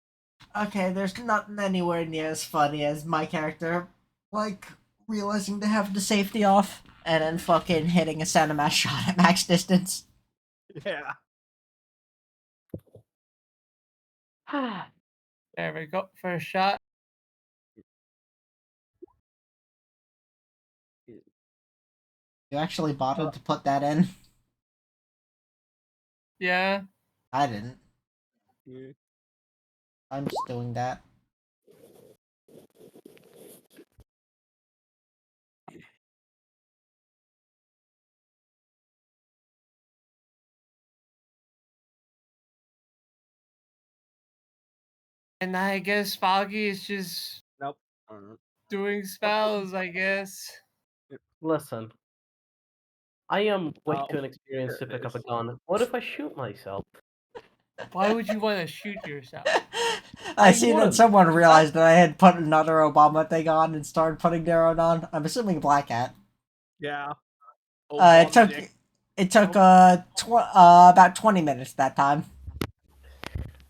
Okay, there's nothing anywhere near as funny as my character, like, realizing they have the safety off, and then fucking hitting a Centimass shot at max distance. Yeah. There we go. First shot. You actually bothered to put that in? Yeah. I didn't. Yeah. I'm just doing that. And I guess Foggy is just Nope. doing spells, I guess. Listen, I am way Oh, too inexperienced to here it pick up a is. gun. What if I shoot myself? Why would you want to shoot yourself? I see that would. someone realized that I had put another Obama thing on and started putting their own on. I'm assuming Black Hat. Yeah. It Obama took dick. about 20 minutes that time.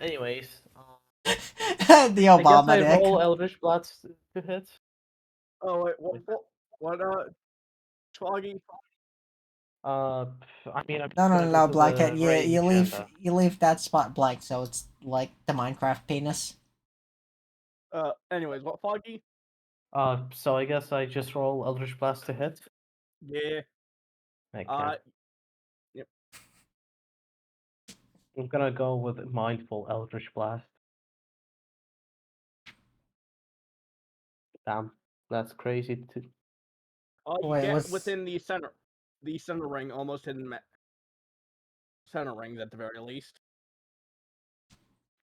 Anyways, The I guess Obama I dick. roll Eldritch Blast to hit. Oh wait, what Foggy? I mean, I'm No, just no, gonna no, go no, to Black Hat. the range and You leave that spot blank, so it's like the Minecraft penis. Anyways, what Foggy? so I guess I just roll Eldritch Blast to hit. Yeah. Okay. Yep. I'm gonna go with Mindful Eldritch Blast. Damn, that's crazy. You Wait, get was within the center ring, almost hidden center rings at the very least.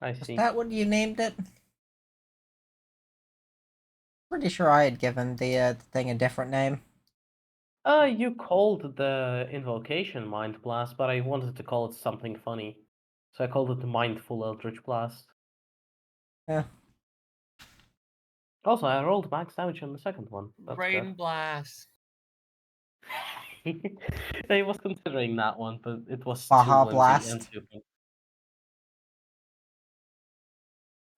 I see. that what you named it? Pretty sure I had given the thing a different name. You called the invocation Mind Blast, but I wanted to call it something funny. So I called it the Mindful Eldritch Blast. Yeah. Also, I rolled max damage on the second one. That's Brain blast. good. I was considering that one, but it was too Baja flimsy and Blast. too big.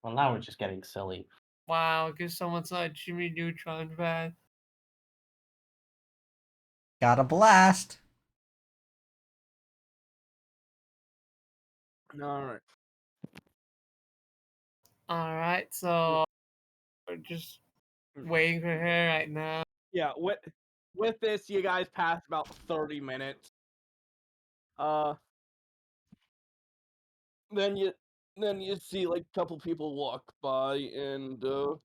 Well, now we're just getting silly. Wow, guess someone's not a Jimmy Neutron fan. Got a blast. Alright. Alright, so we're just waiting for her right now. Yeah, with this, you guys passed about 30 minutes. Then you see like a couple people walk by, and who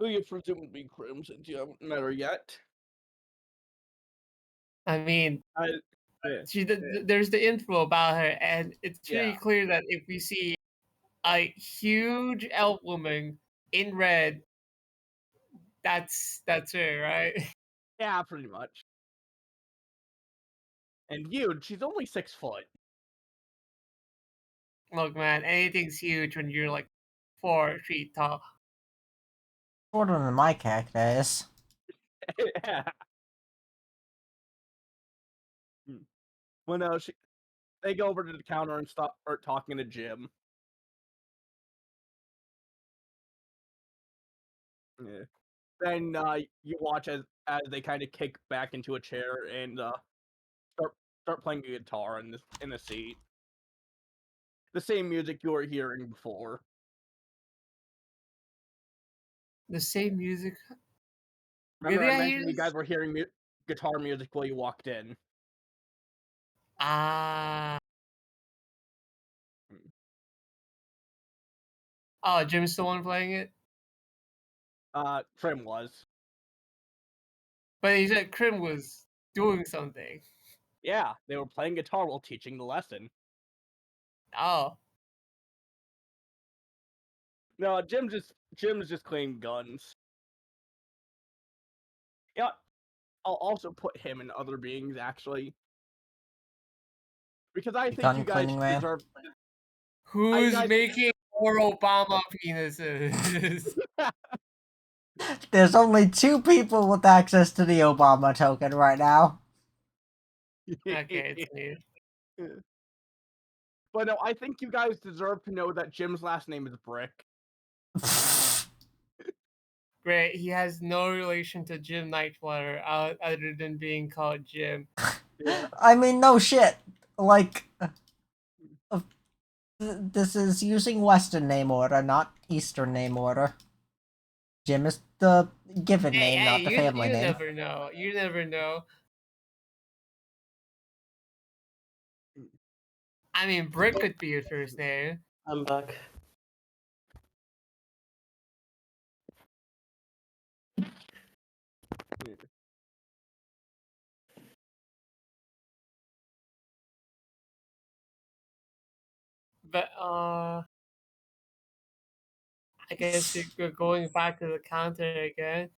you presume would be Crim, since you haven't met her yet. I mean, I, yeah, there's the info about her, and it's pretty yeah, clear that if we see a huge elf woman in red, that's her, right? yeah, pretty much. And huge, she's only 6 foot. Look, man, anything's huge when you're like 4 feet tall. Shorter than my character is. Yeah. When they go over to the counter and start talking to Jim. Yeah. Then you watch as they kind of kick back into a chair and start playing a guitar in the seat. The same music you were hearing before. The same music. Remember, Really, I I hear mentioned you guys this? were hearing guitar music while you walked in. Ah. Oh, Jim's the one playing it? Trim was. But he said Krim was doing something. Yeah, they were playing guitar while teaching the lesson. Oh. No, Jim's just cleaning guns. Yeah, I'll also put him in other beings actually, because I The think gun you guys cleaning man. deserve. Who's guys- making more Obama penises? There's only 2 people with access to the Obama token right now. Okay, it's me. But no, I think you guys deserve to know that Jim's last name is Brick. Great. He has no relation to Jim Nightflutter other than being called Jim. Yeah. I mean, no shit. Like, this is using Western name order, not Eastern name order. Jim is the given name, not the family you name. never know. You never know. I mean, Brick could be your first name. I'm back. But I guess you're going back to the counter again.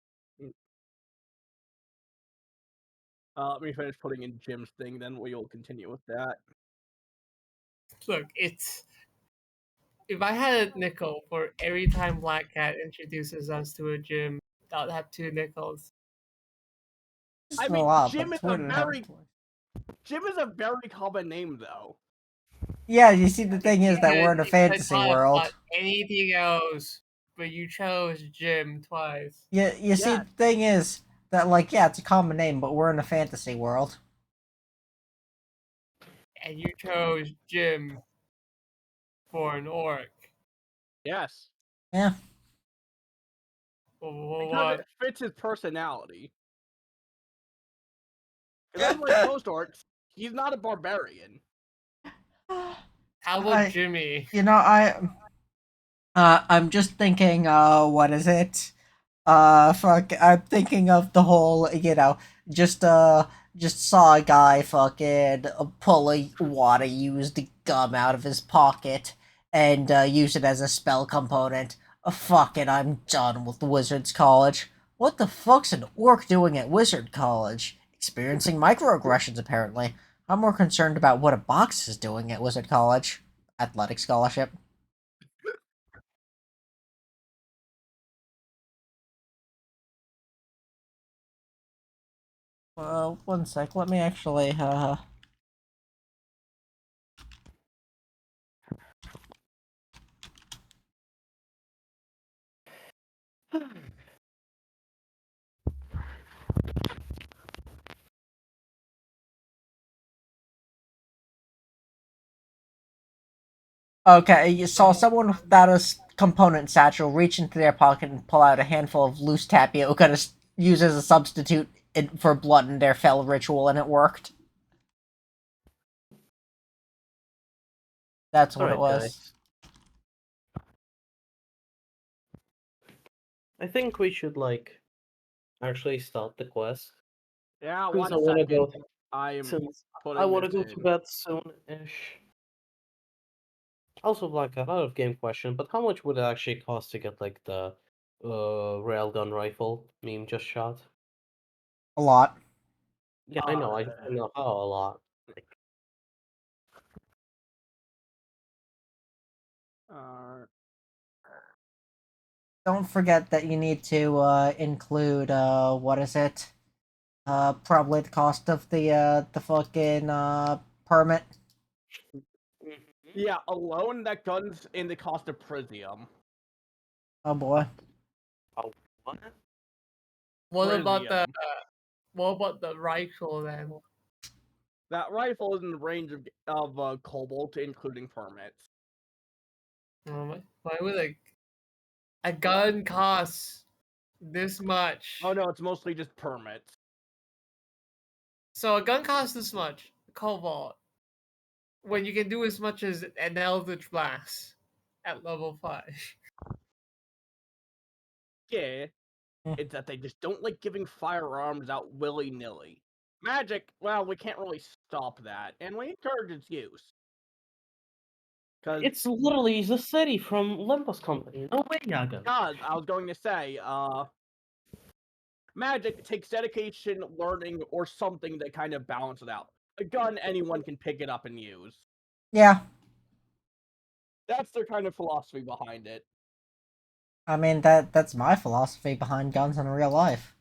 Let me finish putting in Jim's thing, then we will continue with that. Look, it's if I had a nickel for every time Black Cat introduces us to a gym, I'd have 2 nickels. It's I a mean, lot, Jim but is it's weird to have it twice. Jim is a very common name though. Yeah, you see, the thing is that we're in a You could fantasy talk world. about anything else, but you chose Jim twice. You see, Yeah. the thing is that, like, yeah, it's a common name, but we're in a fantasy world. And you chose Jim for an orc. Yes. Yeah. Because What? it fits his personality. Because unlike most orcs, he's not a barbarian. How about Jimmy? You know, I'm just thinking, what is it? Fuck, I'm thinking of the whole, just, just saw a guy fucking pull a water used gum out of his pocket and, use it as a spell component. Fuck it, I'm done with Wizards College. What the fuck's an orc doing at Wizard College? Experiencing microaggressions, apparently. I'm more concerned about what a box is doing at Wizard College. Athletic scholarship. One sec. Let me actually, Okay, you saw someone without a component satchel reach into their pocket and pull out a handful of loose tapioca to use as a substitute for blood in their fell ritual, and it worked. That's what it Alright, was. guys. I think we should, like, actually start the quest. Yeah, Because one I want to second. go. I am Since I putting want to this go to in. bed soon-ish. Also, like, out of game question, but how much would it actually cost to get, like, the railgun rifle meme just shot? A lot. Yeah, I know. I just don't know how a lot. Like, Uh, Don't forget that you need to include what is it? Probably the cost of the fucking permit. yeah, alone that gun's in the cost of Prisium. Oh boy. oh, What about the Tritium. what about the rifle then? That rifle is in the range of cobalt, including permits. Why would a gun cost this much? Oh no, it's mostly just permits. So a gun costs this much, cobalt, when you can do as much as an Eldritch Blast at level 5. Yeah, Hmm. it's that they just don't like giving firearms out willy-nilly. Magic, well, we can't really stop that, and we encourage its use. Cause It's literally the city from Olympus Company. No way, Yaga. God, I was going to say, magic takes dedication, learning, or something that kind of balances it out. A gun, anyone can pick it up and use. Yeah, That's their kind of philosophy behind it. I mean that's my philosophy behind guns in real life.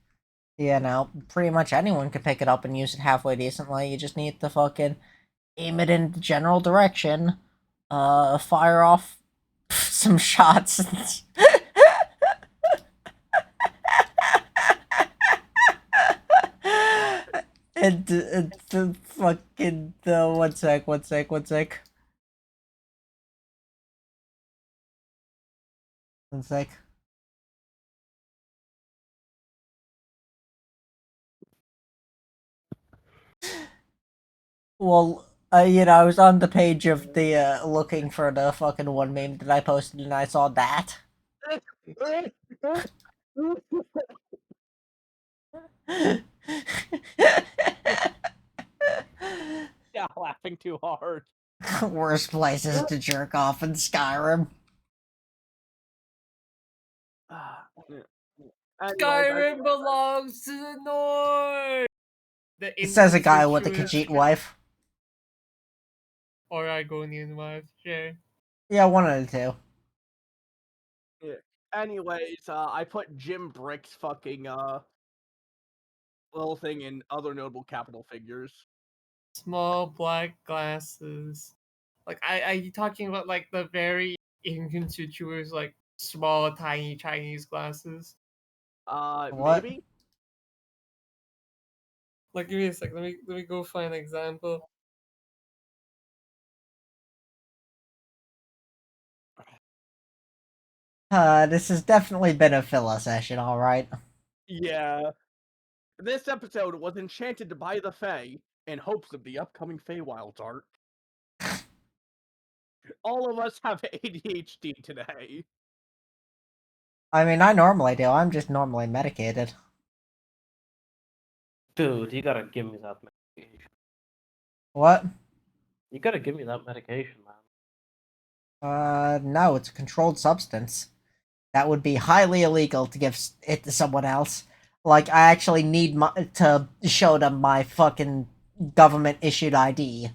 You know, pretty much anyone can pick it up and use it halfway decently. You just need to fucking aim it in the general direction, fire off some shots. And the fucking one sec. Well, I was on the page of the looking for the fucking one meme that I posted, and I saw that. Yeah, laughing too hard. Worst places to jerk off in Skyrim. Skyrim belongs to the north. The It says a guy with a incestuous Khajiit wife. or Argonian wife. Sure. Yeah, one of the two. Yeah. Anyways, I put Jim Brick's fucking little thing in other notable capital figures. Small black glasses. Like, are you talking about like the very inconspicuous, like small, tiny Chinese glasses? What? Maybe? Like, give me a sec. Let me go find an example. This has definitely been a filler session, alright. Yeah. This episode was enchanted by the Fae in hopes of the upcoming Feywilds art. All of us have ADHD today. I mean, I normally do, I'm just normally medicated. Dude, you gotta give me that medication. What? You gotta give me that medication, man. No, it's a controlled substance. That would be highly illegal to give it to someone else. Like, I actually need to show them my fucking government-issued ID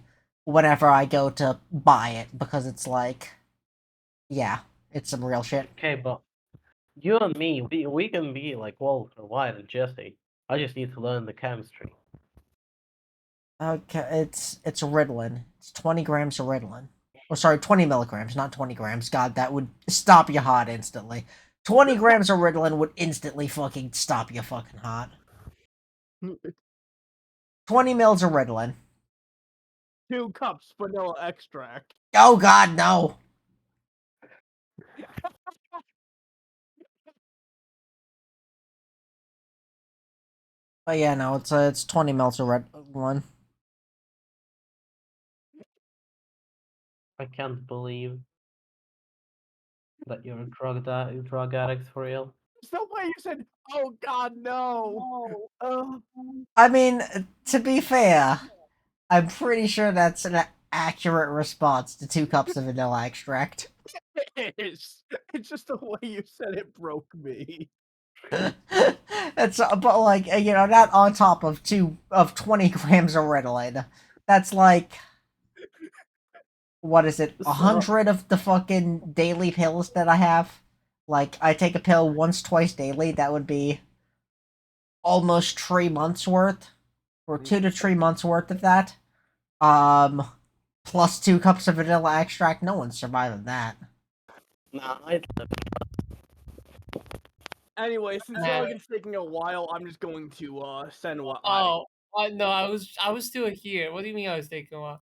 whenever I go to buy it, because it's like... Yeah, it's some real shit. Okay, but you and me, we can be like Walter White and Jesse. I just need to learn the chemistry. Okay, it's Ritalin. It's 20 grams of Ritalin. Oh, sorry, 20 milligrams, not 20 grams. God, that would stop your heart instantly. 20 grams of Ritalin would instantly fucking stop your fucking heart. 20 mils of Ritalin. 2 cups vanilla extract. Oh god, no! But yeah, no, it's 20 mils of Ritalin. I can't believe that you're a drug addict for real. There's no way you said, oh god, no! I mean, to be fair, I'm pretty sure that's an accurate response to 2 cups of vanilla extract. It is. It's just the way you said it broke me. It's but like not on top of 20 grams of Ritalin. That's like what is it? So- 100 of the fucking daily pills that I have. Like I take a pill once, twice daily. That would be almost 3 months worth, or 2 to 3 months worth of that. Plus 2 cups of vanilla extract. No one's surviving that. Nah, Anyway, since Uh, it's taking a while, I'm just going to send what Oh, no, I was still here. What do you mean I was taking a while?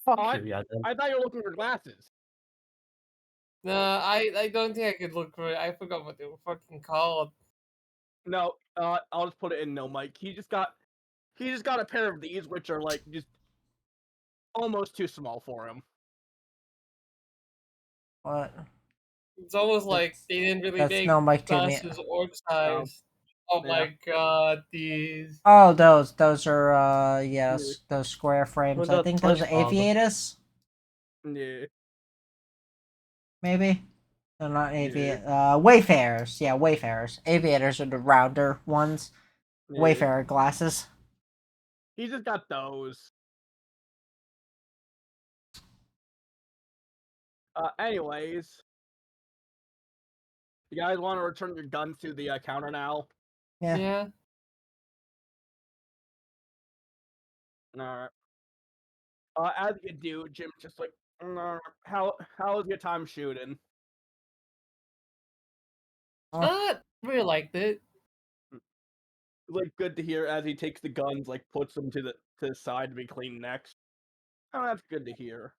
Fuck I you, yeah. Then. I thought you were looking for glasses. No, I don't think I could look for it. I forgot what they were fucking called. No, I'll just put it in no mic. He just got a pair of these, which are like just almost too small for him. What? It's almost like That's, they didn't really that's no make mic to me. glasses org size. Oh yeah. my god, these. Oh, those are Yeah. yes, those square frames. With I the think those are twist on them. aviators, Yeah. maybe. They're not Yeah. Wayfarers. Yeah, Wayfarers. Aviators are the rounder ones. Yeah. Wayfarer glasses. He just got those. Anyways, you guys want to return your guns to the counter now? Yeah. Yeah. Alright. As you do, Jim's just like, how was your time shooting? Really liked it. Like, good to hear. As he takes the guns, like, puts them to the side to be cleaned next. Oh, that's good to hear.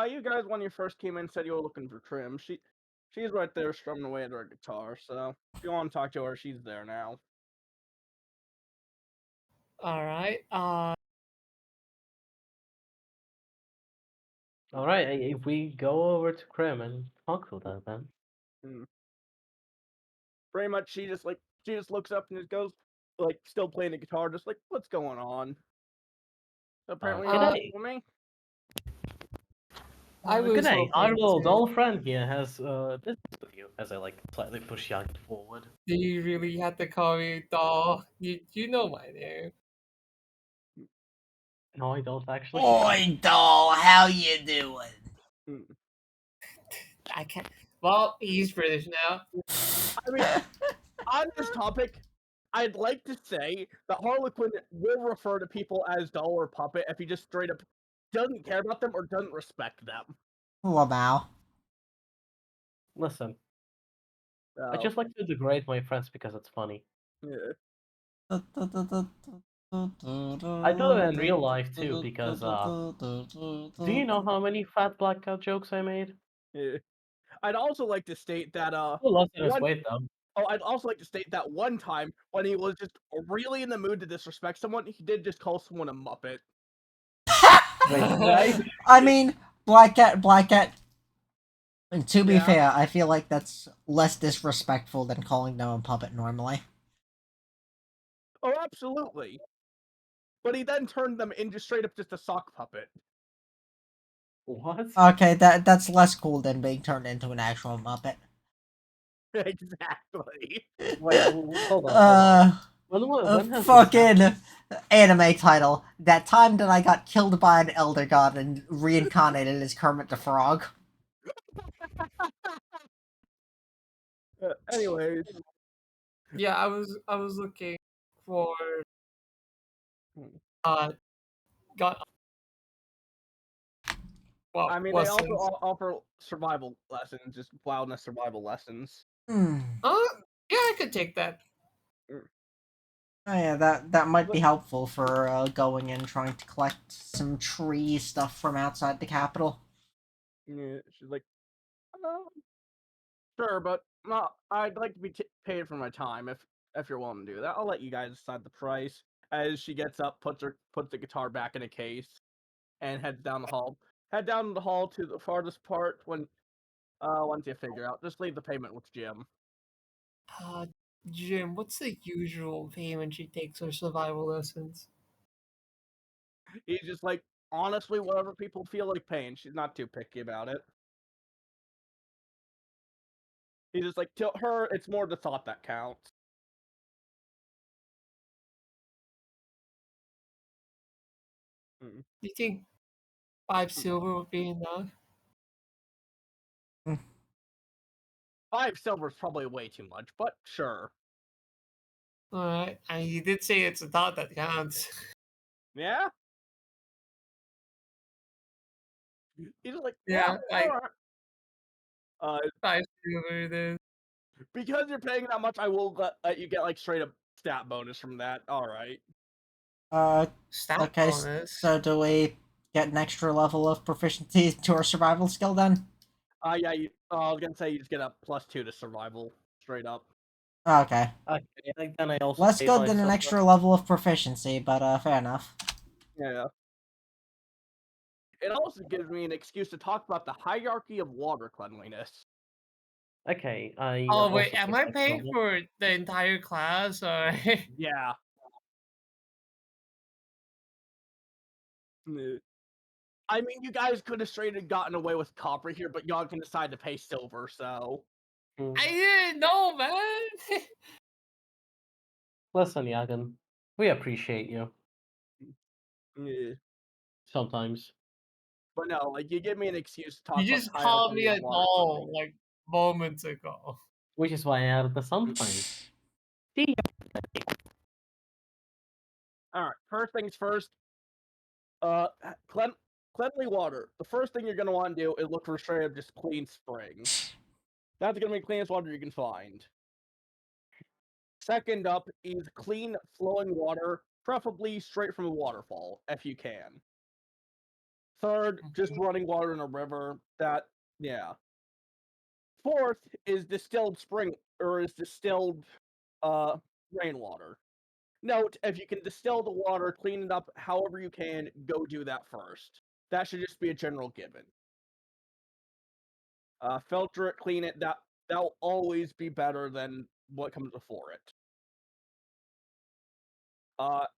You guys, when you first came in, said you were looking for Trim. She's right there strumming away at her guitar. So if you want to talk to her, she's there now. All right. All right, if we go over to Krim and talk with her, then. Hmm. Pretty much, she just looks up and just goes, like, still playing the guitar, just like, what's going on? Apparently, you're Uh, G'day. with me. I was G'day. Our hoping little to. doll friend here has business with you. As I like slightly push Yagi forward. Do you really have to call me doll? You know my name. No, I don't actually. Oi, doll, how you doing? Hmm. I can't. Well, he's British now. I mean, on this topic, I'd like to say that Harlequin will refer to people as doll or puppet if he just straight up doesn't care about them or doesn't respect them. Lamau. Listen, I So, just like to degrade my friends because it's funny. yeah. I do it in real life too because do you know how many fat black cow jokes I made? Yeah. I'd also like to state that Who lost in his one weight though? I'd also like to state that one time when he was just really in the mood to disrespect someone, he did just call someone a muppet. Wait, right? I mean, Black Cat. And to be Yeah. fair, I feel like that's less disrespectful than calling them a puppet normally. Oh, absolutely. But he then turned them into straight up just a sock puppet. What? Okay, that's less cool than being turned into an actual Muppet. Exactly. Wait, hold on. When has this happened? Fucking anime title. That time that I got killed by an Elder God and reincarnated as Kermit the Frog. Anyways. Yeah, I was looking for Hmm. got well I mean, they also lessons. offer survival lessons, just wildness survival lessons. Hmm. Yeah, I could take that. Oh yeah, that might be helpful for going and trying to collect some tree stuff from outside the capital. Yeah, she's like, uh, sure, but I'd like to be paid for my time if you're willing to do that. I'll let you guys decide the price. As she gets up, puts the guitar back in a case, and heads down the hall. Head down the hall to the farthest part when once you figure out. Just leave the payment with Jim. Uh, Jim, what's the usual payment she takes for survival lessons? He's just like, honestly, whatever people feel like paying. She's not too picky about it. He's just like, to her, it's more the thought that counts. Mm. Do you think 5 silver would be enough? 5 silver is probably way too much, but sure. All right, and you did say it's a thought that counts. Yeah? He's just like, yeah, Yeah, alright. 5 silver it is. Because you're paying that much, I will let you get like straight up stat bonus from that. All right. Stat Okay, bonus. so do we get an extra level of proficiency to our survival skill then? Yeah. I was gonna say you just get a +2 to survival straight up. Okay. Okay, like, then I also Less save good than an myself extra level of proficiency, but fair enough. Yeah. It also gives me an excuse to talk about the hierarchy of water cleanliness. Okay, I Oh also wait, am save I myself paying level. for the entire class or? Yeah. I mean, you guys could have straight have gotten away with copper here, but y'all can decide to pay silver, so. Hmm. I didn't know, man. Listen, Yagan, we appreciate you Yeah. sometimes, But no, like, you give me an excuse to You talk about just the called hierarchy me of a water doll cleanliness. like moments ago. which is why I added the sometimes. See ya. Alright, first things first, cleanly water. The first thing you're gonna want to do is look for straight up just clean spring. That's gonna be the cleanest water you can find. Second up is clean flowing water, preferably straight from a waterfall, if you can. Third, just running water in a river. Yeah. Fourth is distilled spring, or is distilled rainwater. Note, if you can distill the water, clean it up however you can, go do that first. That should just be a general given. Filter it, clean it. That'll always be better than what comes before it.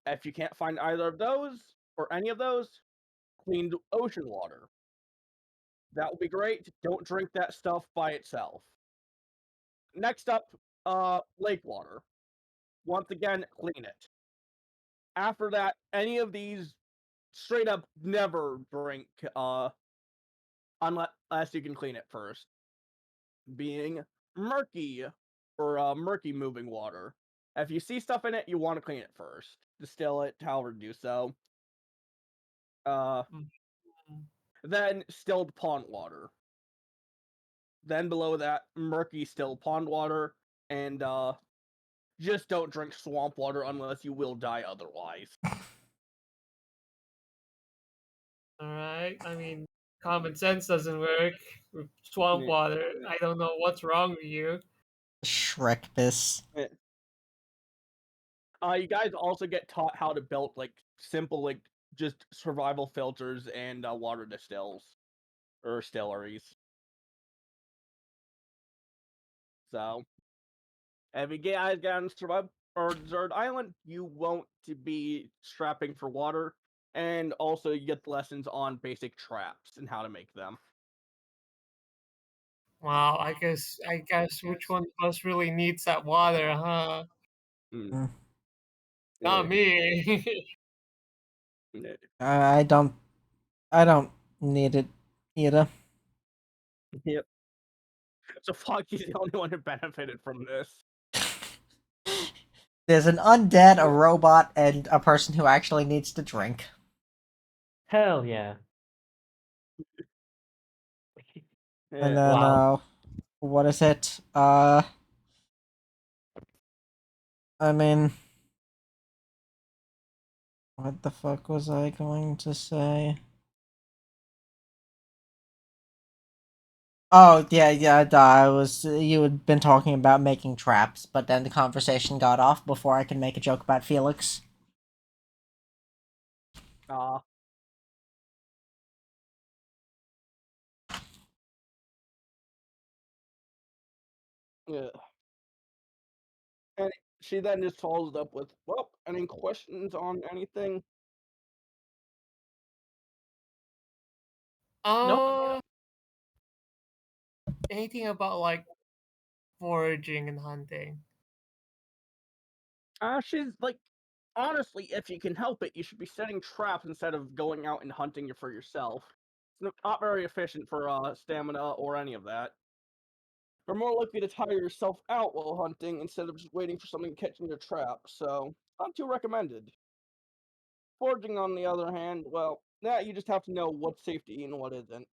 If you can't find either of those or any of those, cleaned ocean water. That would be great. Don't drink that stuff by itself. Next up, lake water. Once again, clean it. After that, any of these, straight up never drink unless you can clean it first. Being murky or murky moving water. If you see stuff in it, you want to clean it first. Distill it, however, do so. Mhm. Then stilled pond water. Then below that, murky still pond water, and just don't drink swamp water unless you will die otherwise. Alright, I mean, common sense doesn't work with swamp Yeah. water. I don't know what's wrong with you. Shrek piss. You guys also get taught how to build like simple like just survival filters and water distills or distilleries. So if you guys get on survival or desert island, you won't be strapping for water, and also you get lessons on basic traps and how to make them. Wow, I guess which one of us really needs that water, huh? Mm. Not Yeah. me. Yeah. I don't. I don't need it either. Yep. So Foggy's the only one who benefited from this. There's an undead, a robot, and a person who actually needs to drink. Hell yeah. And Yeah. then, Wow. what is it? I mean, what the fuck was I going to say? Oh, yeah, duh, you had been talking about making traps, but then the conversation got off before I could make a joke about Felix. Uh, yeah. And she then just follows up with, "Well, any questions on anything?" Nope. Anything about like foraging and hunting? She's like, honestly, if you can help it, you should be setting traps instead of going out and hunting for yourself. It's not very efficient for stamina or any of that. You're more likely to tire yourself out while hunting instead of just waiting for something to catch in your trap, so not too recommended. Foraging, on the other hand, well, that you just have to know what's safe to eat and what isn't.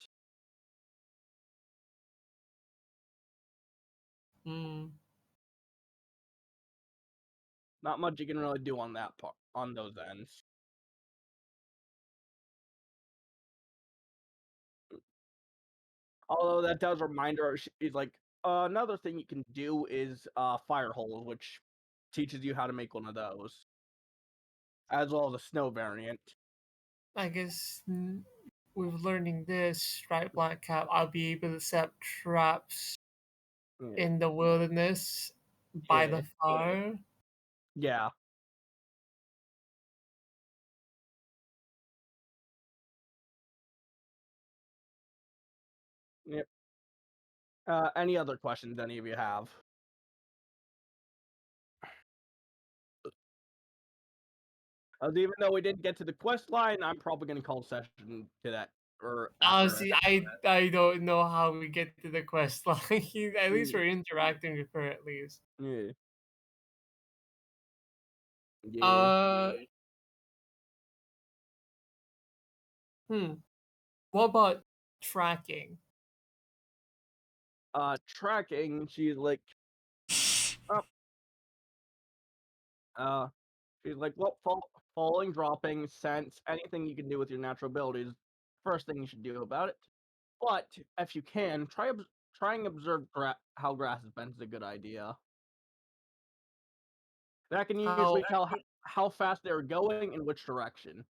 Hmm. Not much you can really do on that part, on those ends. Although that does remind her, is like another thing you can do is fire hole, which teaches you how to make one of those, as well as a snow variant. I guess with learning this, right, Black Cap, I'll be able to set up traps Yeah. in the wilderness by Yeah. the fire. Yeah. Yep. Any other questions any of you have? Even though we didn't get to the quest line, I'm probably gonna call session to that or after Honestly, I don't know how we get to the quest line. At least we're interacting with her at least. Yeah. Yeah. Uh, what about tracking? Tracking. She's like, oh, she's like, well, falling, dropping, sense, anything you can do with your natural abilities. First thing you should do about it. But if you can, try and observe how grass is bent is a good idea. That can usually tell how fast they're going in which direction.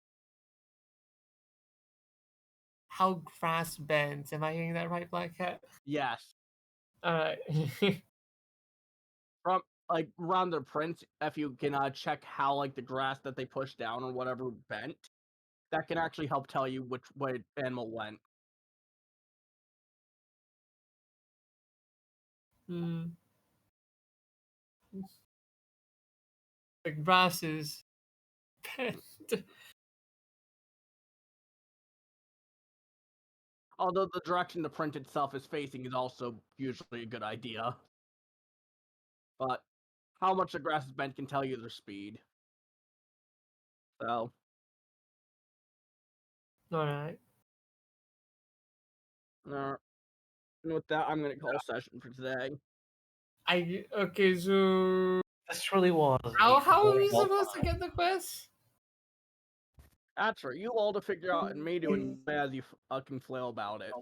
How grass bends? Am I hearing that right, Black Cat? Yes. All right. From like around their prints, if you can check how like the grass that they push down or whatever bent, that can actually help tell you which way animal went. Hmm. The grass is bent. Although the direction the print itself is facing is also usually a good idea. But how much the grass is bent can tell you their speed. So, All right. and with that, I'm gonna call session for today. Okay. So This really was how are very we well supposed to timed. get the quest? That's for you all to figure out, and me to as you can flail about it.